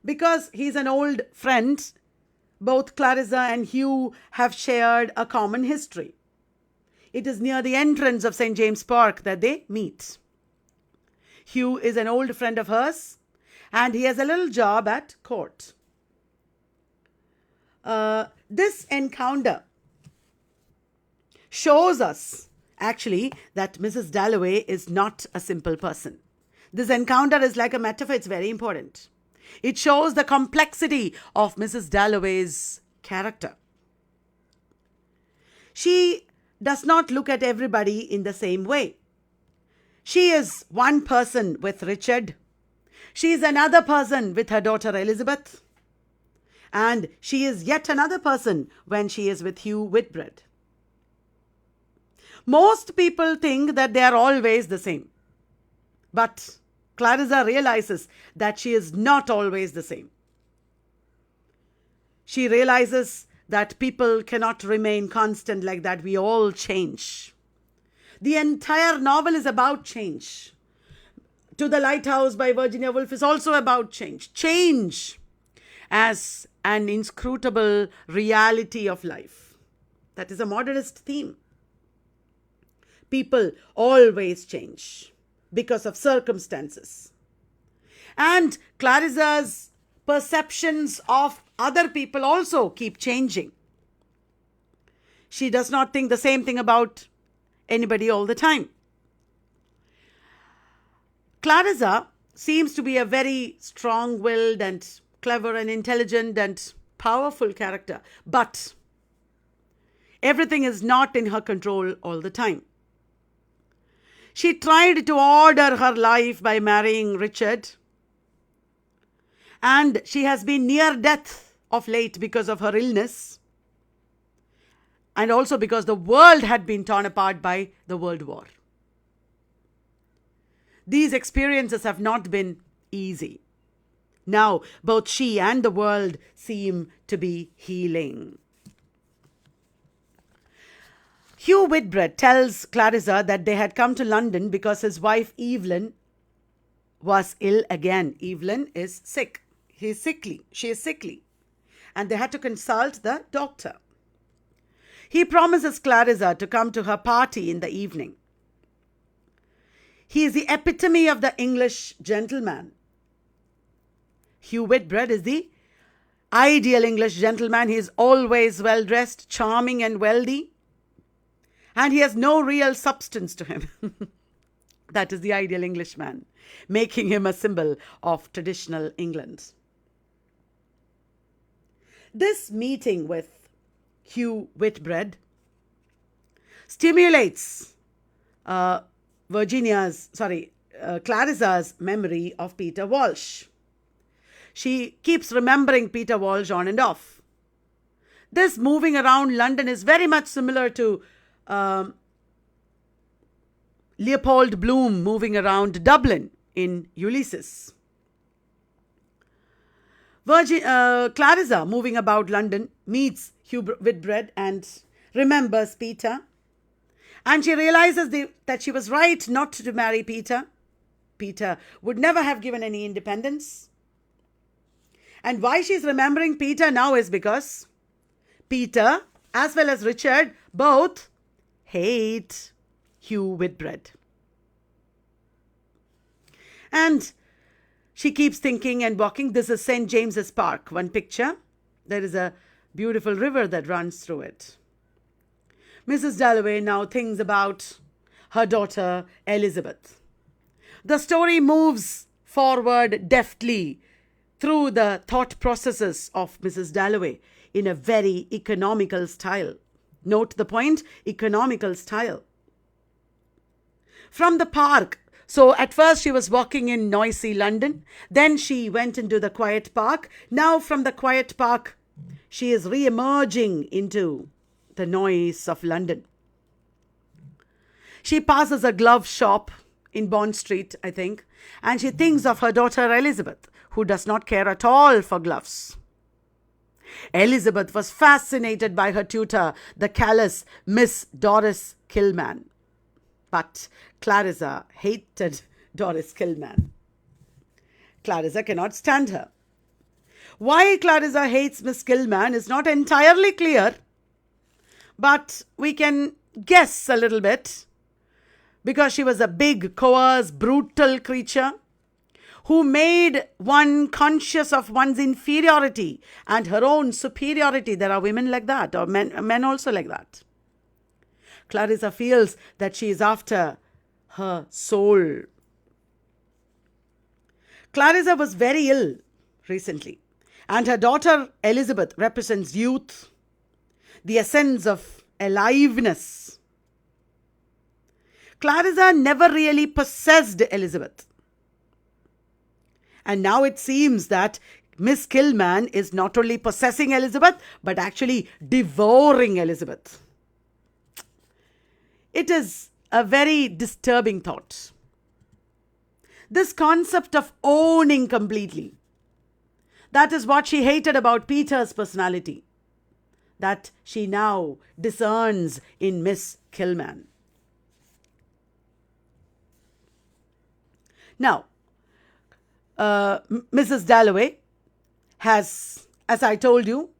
Because he's an old friend, both Clarissa and Hugh have shared a common history. It is near the entrance of St. James Park that they meet. Hugh is an old friend of hers, and he has a little job at court. This encounter shows us, actually, that Mrs. Dalloway is not a simple person. This encounter is like a metaphor. It's very important. It shows the complexity of Mrs. Dalloway's character. She does not look at everybody in the same way. She is one person with Richard. She is another person with her daughter Elizabeth. And she is yet another person when she is with Hugh Whitbread. Most people think that they are always the same. But Clarissa realizes that she is not always the same. She realizes that people cannot remain constant like that. We all change. The entire novel is about change. To the Lighthouse by Virginia Woolf is also about change. Change as an inscrutable reality of life. That is a modernist theme. People always change because of circumstances. And Clarissa's perceptions of other people also keep changing. She does not think the same thing about anybody all the time. Clarissa seems to be a very strong-willed and clever and intelligent and powerful character, but everything is not in her control all the time. She tried to order her life by marrying Richard, and she has been near death of late because of her illness, and also because the world had been torn apart by the World War. These experiences have not been easy. Now, both she and the world seem to be healing. Hugh Whitbread tells Clarissa that they had come to London because his wife Evelyn was ill again. Evelyn is sick. She is sickly. And they had to consult the doctor. He promises Clarissa to come to her party in the evening. He is the epitome of the English gentleman. Hugh Whitbread is the ideal English gentleman. He is always well dressed, charming and wealthy. And he has no real substance to him. That is the ideal Englishman, making him a symbol of traditional England. This meeting with Hugh Whitbread stimulates Clarissa's memory of Peter Walsh. She keeps remembering Peter Walsh on and off. This moving around London is very much similar to Leopold Bloom moving around Dublin in Ulysses. Clarissa, moving about London, meets Hugh Whitbread and remembers Peter. And she realizes that she was right not to marry Peter. Peter would never have given any independence. And why she's remembering Peter now is because Peter, as well as Richard, both hate Hugh Whitbread. And she keeps thinking and walking. This is St. James's Park, one picture. There is a beautiful river that runs through it. Mrs. Dalloway now thinks about her daughter Elizabeth. The story moves forward deftly through the thought processes of Mrs. Dalloway in a very economical style. Note the point, economical style. From the park, so at first she was walking in noisy London, then she went into the quiet park. Now from the quiet park, she is re-emerging into the noise of London. She passes a glove shop in Bond Street, I think, and she thinks of her daughter Elizabeth, who does not care at all for gloves. Elizabeth was fascinated by her tutor, the callous Miss Doris Kilman. But Clarissa hated Doris Kilman. Clarissa cannot stand her. Why Clarissa hates Miss Kilman is not entirely clear, but we can guess a little bit, because she was a big, coarse, brutal creature who made one conscious of one's inferiority and her own superiority. There are women like that, or men also like that. Clarissa feels that she is after her soul. Clarissa was very ill recently, and her daughter Elizabeth represents youth, the essence of aliveness. Clarissa never really possessed Elizabeth. And now it seems that Miss Killman is not only possessing Elizabeth, but actually devouring Elizabeth. It is a very disturbing thought. This concept of owning completely. That is what she hated about Peter's personality. That she now discerns in Miss Killman. Now, Mrs. Dalloway has, as I told you,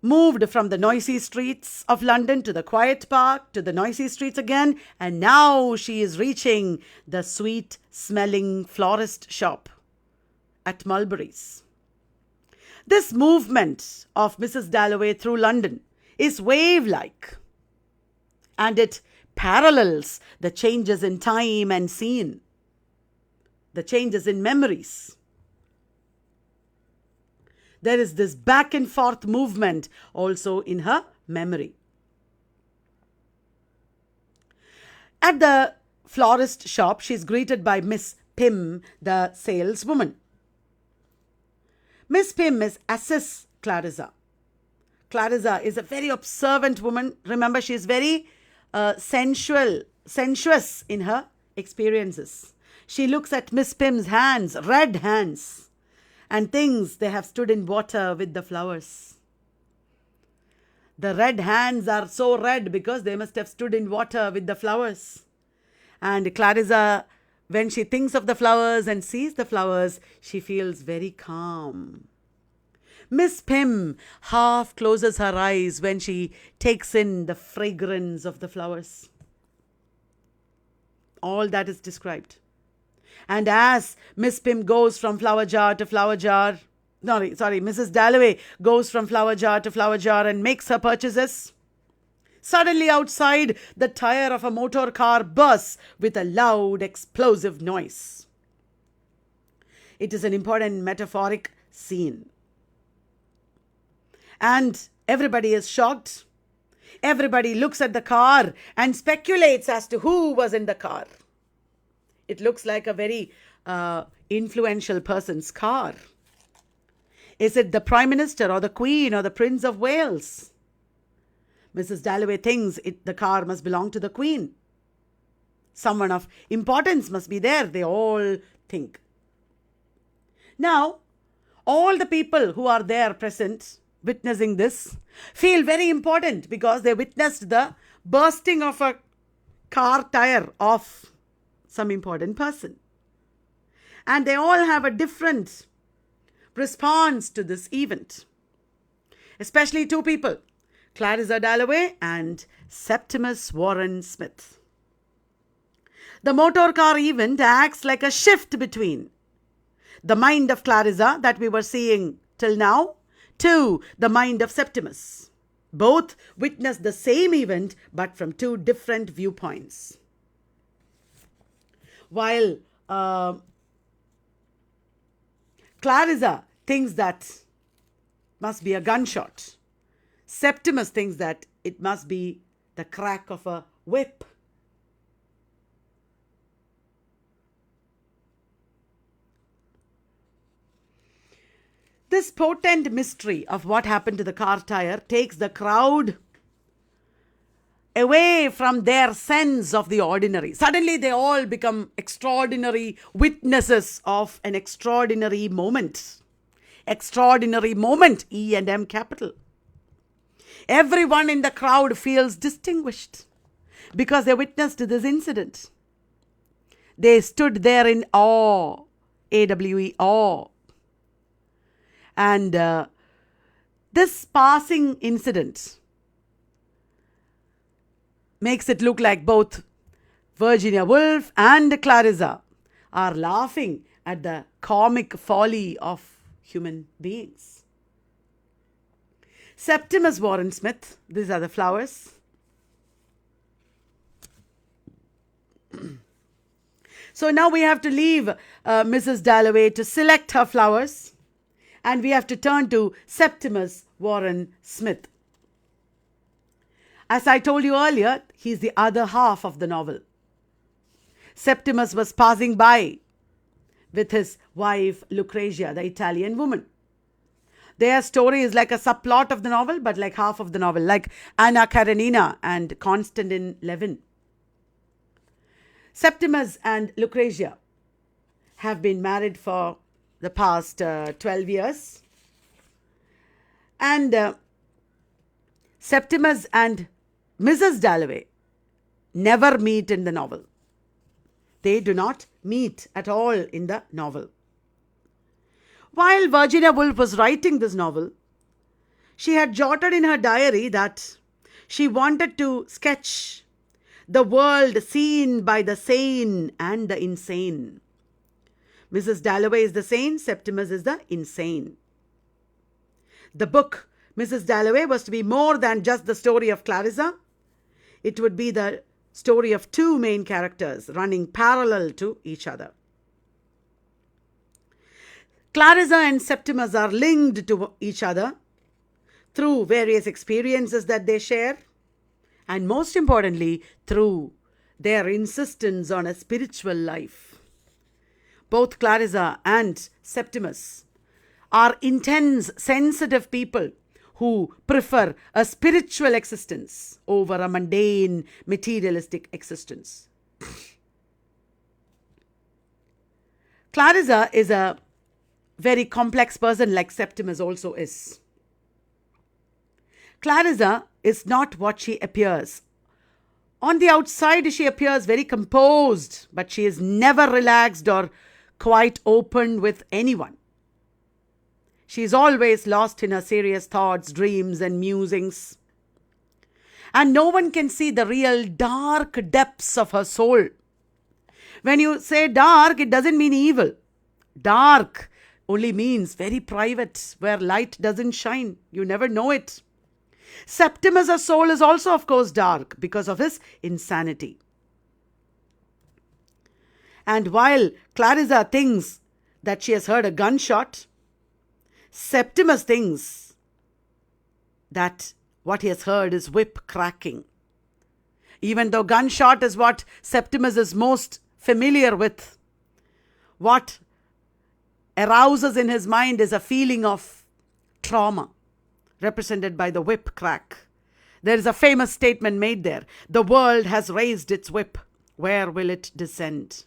moved from the noisy streets of London to the quiet park, to the noisy streets again, and now she is reaching the sweet-smelling florist shop at Mulberry's. This movement of Mrs. Dalloway through London is wave-like, and it parallels the changes in time and scene, the changes in memories. There is this back and forth movement also in her memory. At the florist shop, she is greeted by Miss Pym, the saleswoman. Miss Pym is Assess Clarissa. Clarissa is a very observant woman. Remember, she is very sensuous in her experiences. She looks at Miss Pym's hands, red hands, and thinks they have stood in water with the flowers. The red hands are so red because they must have stood in water with the flowers. And Clarissa, when she thinks of the flowers and sees the flowers, she feels very calm. Miss Pym half closes her eyes when she takes in the fragrance of the flowers. All that is described. And as Miss Pym goes from flower jar to flower jar, Mrs. Dalloway goes from flower jar to flower jar and makes her purchases, suddenly outside the tire of a motor car bursts with a loud explosive noise. It is an important metaphoric scene. And everybody is shocked. Everybody looks at the car and speculates as to who was in the car. It looks like a very influential person's car. Is it the Prime Minister or the Queen or the Prince of Wales? Mrs. Dalloway thinks the car must belong to the Queen. Someone of importance must be there, they all think. Now, all the people who are there present, witnessing this, feel very important because they witnessed the bursting of a car tire of some important person. And they all have a different response to this event. Especially two people, Clarissa Dalloway and Septimus Warren Smith. The motor car event acts like a shift between the mind of Clarissa that we were seeing till now to the mind of Septimus. Both witness the same event but from two different viewpoints. While Clarissa thinks that must be a gunshot, Septimus thinks that it must be the crack of a whip. This potent mystery of what happened to the car tire takes the crowd away from their sense of the ordinary. Suddenly they all become extraordinary witnesses of an extraordinary moment. Extraordinary moment, E and M capital. Everyone in the crowd feels distinguished because they witnessed this incident. They stood there in awe, AWE, awe. And this passing incident makes it look like both Virginia Woolf and Clarissa are laughing at the comic folly of human beings. Septimus Warren Smith, these are the flowers. So now we have to leave Mrs. Dalloway to select her flowers, and we have to turn to Septimus Warren Smith. As I told you earlier, he's the other half of the novel. Septimus was passing by with his wife Lucrezia, the Italian woman. Their story is like a subplot of the novel, but like half of the novel, like Anna Karenina and Konstantin Levin. Septimus and Lucrezia have been married for the past 12 years. And Septimus and Mrs. Dalloway never meet in the novel. They do not meet at all in the novel. While Virginia Woolf was writing this novel, she had jotted in her diary that she wanted to sketch the world seen by the sane and the insane. Mrs. Dalloway is the sane, Septimus is the insane. The book, Mrs. Dalloway, was to be more than just the story of Clarissa. It would be the story of two main characters running parallel to each other. Clarissa and Septimus are linked to each other through various experiences that they share, and most importantly, through their insistence on a spiritual life. Both Clarissa and Septimus are intense, sensitive people who prefer a spiritual existence over a mundane, materialistic existence. Clarissa is a very complex person, like Septimus also is. Clarissa is not what she appears. On the outside, she appears very composed, but she is never relaxed or quite open with anyone. She is always lost in her serious thoughts, dreams, and musings. And no one can see the real dark depths of her soul. When you say dark, it doesn't mean evil. Dark only means very private, where light doesn't shine. You never know it. Septimus' soul is also, of course, dark because of his insanity. And while Clarissa thinks that she has heard a gunshot, Septimus thinks that what he has heard is whip cracking. Even though gunshot is what Septimus is most familiar with, what arouses in his mind is a feeling of trauma, represented by the whip crack. There is a famous statement made there: the world has raised its whip, where will it descend?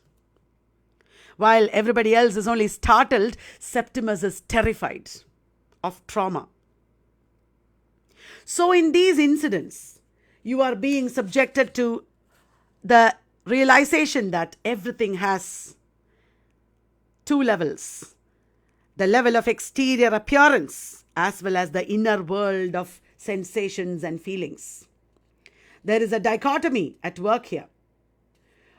While everybody else is only startled, Septimus is terrified of trauma. So in these incidents, you are being subjected to the realization that everything has two levels: the level of exterior appearance as well as the inner world of sensations and feelings. There is a dichotomy at work here.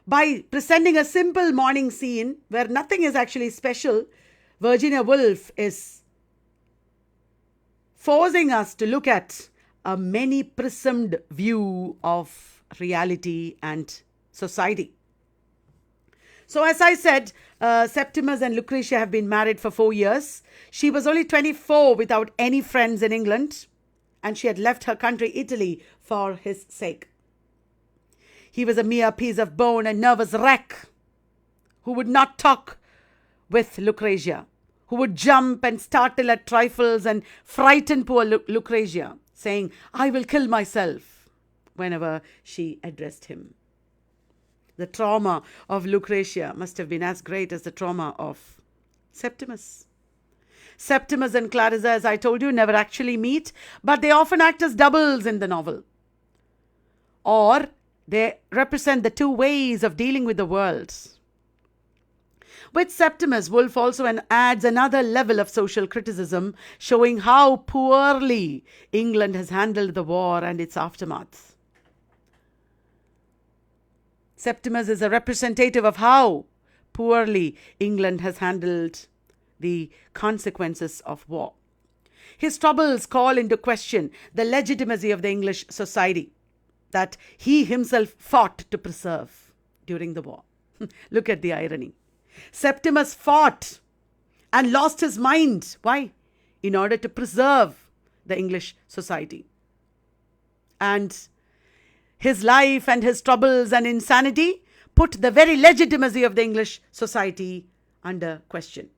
By presenting a simple morning scene where nothing is actually special, Virginia Woolf is forcing us to look at a many-prismed view of reality and society. So as I said, Septimus and Lucrezia have been married for 4 years. She was only 24 without any friends in England, and she had left her country, Italy, for his sake. He was a mere piece of bone and nervous wreck who would not talk with Lucrezia, who would jump and startle at trifles and frighten poor Lucrezia, saying, "I will kill myself," whenever she addressed him. The trauma of Lucrezia must have been as great as the trauma of Septimus. Septimus and Clarissa, as I told you, never actually meet, but they often act as doubles in the novel. Or they represent the two ways of dealing with the world. With Septimus, Woolf also adds another level of social criticism, showing how poorly England has handled the war and its aftermath. Septimus is a representative of how poorly England has handled the consequences of war. His troubles call into question the legitimacy of the English society that he himself fought to preserve during the war. Look at the irony. Septimus fought and lost his mind. Why? In order to preserve the English society. And his life and his troubles and insanity put the very legitimacy of the English society under question.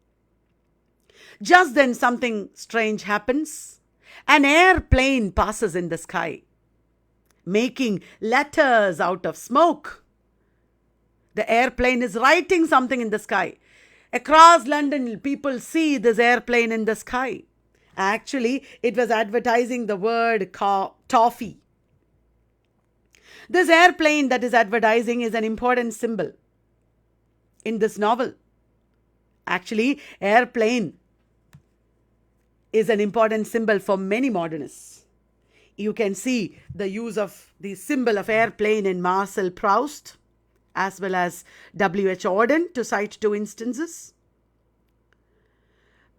Just then something strange happens. An airplane passes in the sky, making letters out of smoke. The airplane is writing something in the sky. Across London, people see this airplane in the sky. Actually, it was advertising the word toffee. This airplane that is advertising is an important symbol in this novel. Actually, airplane is an important symbol for many modernists. You can see the use of the symbol of airplane in Marcel Proust, as well as W.H. Auden, to cite two instances.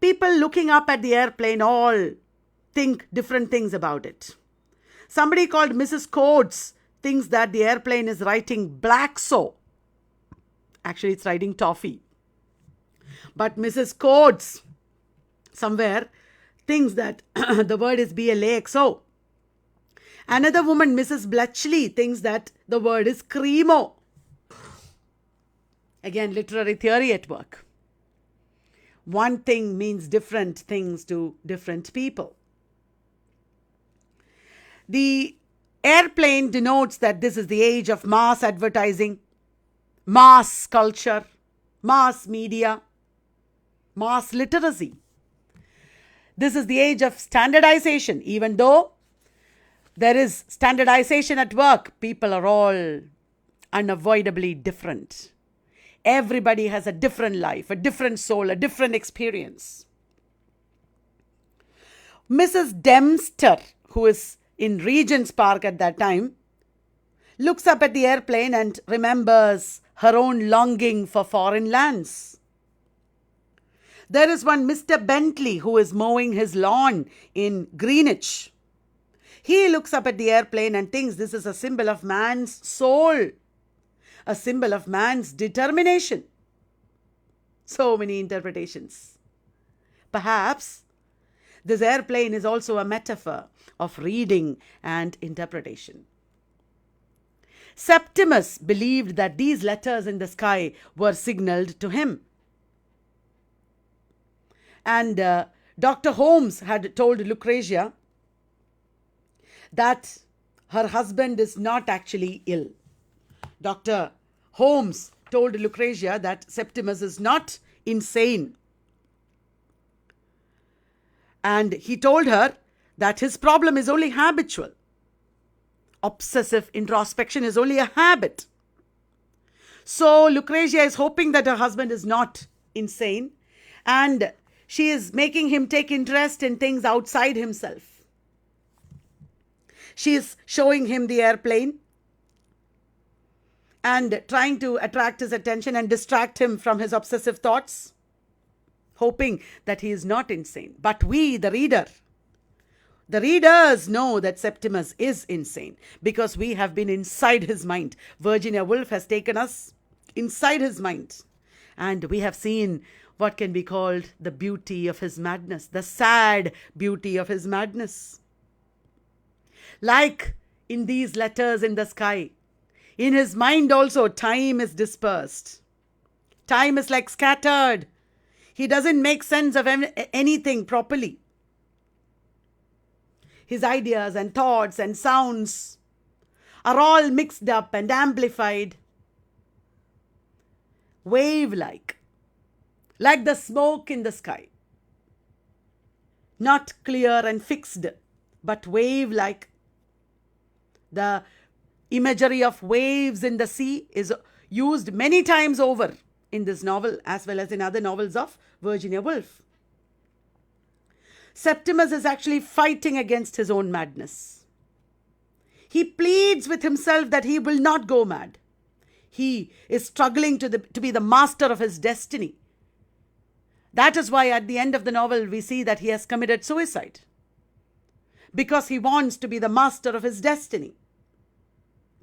People looking up at the airplane all think different things about it. Somebody called Mrs. Coates thinks that the airplane is writing black so. Actually, it's writing toffee. But Mrs. Coates somewhere thinks that the word is BLAXO. Another woman, Mrs. Bletchley, thinks that the word is creamo. Again, literary theory at work. One thing means different things to different people. The airplane denotes that this is the age of mass advertising, mass culture, mass media, mass literacy. This is the age of standardization. Even though there is standardization at work, people are all unavoidably different. Everybody has a different life, a different soul, a different experience. Mrs. Dempster, who is in Regent's Park at that time, looks up at the airplane and remembers her own longing for foreign lands. There is one Mr. Bentley who is mowing his lawn in Greenwich. He looks up at the airplane and thinks this is a symbol of man's soul, a symbol of man's determination. So many interpretations. Perhaps this airplane is also a metaphor of reading and interpretation. Septimus believed that these letters in the sky were signaled to him. And Dr. Holmes had told Lucretia that her husband is not actually ill. Dr. Holmes told Lucretia that Septimus is not insane. And he told her that his problem is only habitual. Obsessive introspection is only a habit. So Lucretia is hoping that her husband is not insane, and she is making him take interest in things outside himself. She is showing him the airplane and trying to attract his attention and distract him from his obsessive thoughts, hoping that he is not insane. But we, the readers know that Septimus is insane because we have been inside his mind. Virginia Woolf has taken us inside his mind, and we have seen what can be called the beauty of his madness, the sad beauty of his madness. Like in these letters in the sky, in his mind also time is dispersed. Time is like scattered. He doesn't make sense of anything properly. His ideas and thoughts and sounds are all mixed up and amplified. Wave-like, like the smoke in the sky. Not clear and fixed, but wave-like. The imagery of waves in the sea is used many times over in this novel as well as in other novels of Virginia Woolf. Septimus is actually fighting against his own madness. He pleads with himself that he will not go mad. He is struggling to be the master of his destiny. That is why at the end of the novel we see that he has committed suicide. Because he wants to be the master of his destiny.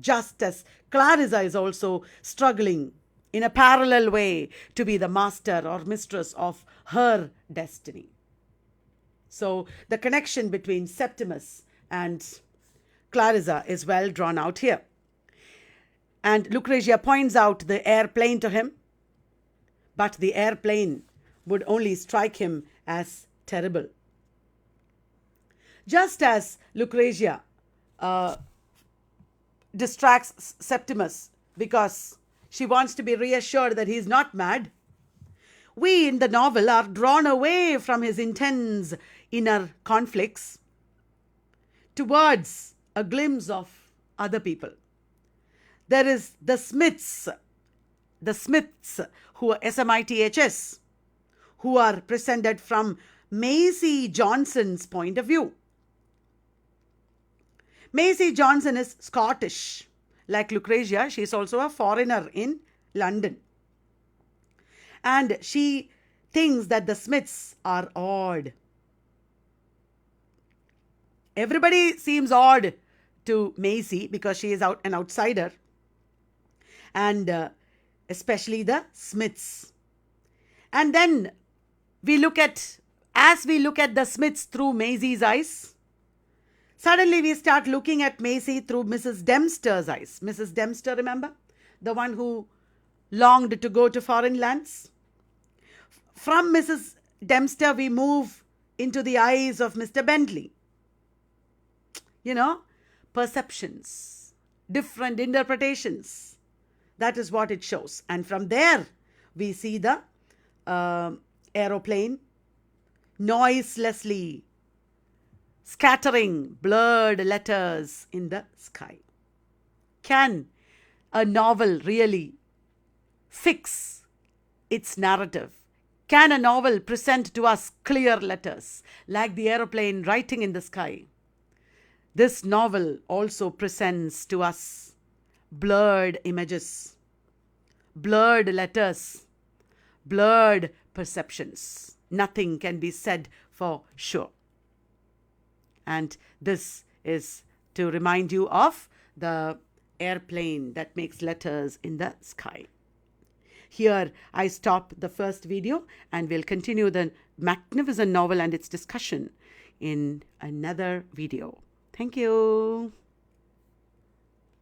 Just as Clarissa is also struggling in a parallel way to be the master or mistress of her destiny. So the connection between Septimus and Clarissa is well drawn out here. And Lucrezia points out the airplane to him, but the airplane would only strike him as terrible. Just as Lucrezia distracts Septimus because she wants to be reassured that he's not mad, we in the novel are drawn away from his intense inner conflicts towards a glimpse of other people. There is the Smiths who are SMITHS, who are presented from Maisie Johnson's point of view. Maisie Johnson is Scottish. Like Lucrezia, she is also a foreigner in London. And she thinks that the Smiths are odd. Everybody seems odd to Maisie because she is an outsider. And especially the Smiths. And then as we look at the Smiths through Maisie's eyes, suddenly we start looking at Maisie through Mrs. Dempster's eyes. Mrs. Dempster, remember? The one who longed to go to foreign lands. From Mrs. Dempster, we move into the eyes of Mr. Bentley. Perceptions, different interpretations. That is what it shows. And from there, we see the aeroplane noiselessly scattering blurred letters in the sky. Can a novel really fix its narrative? Can a novel present to us clear letters like the aeroplane writing in the sky? This novel also presents to us blurred images, blurred letters, blurred perceptions. Nothing can be said for sure. And this is to remind you of the airplane that makes letters in the sky. Here I stop the first video and we'll continue the magnificent novel and its discussion in another video. Thank you.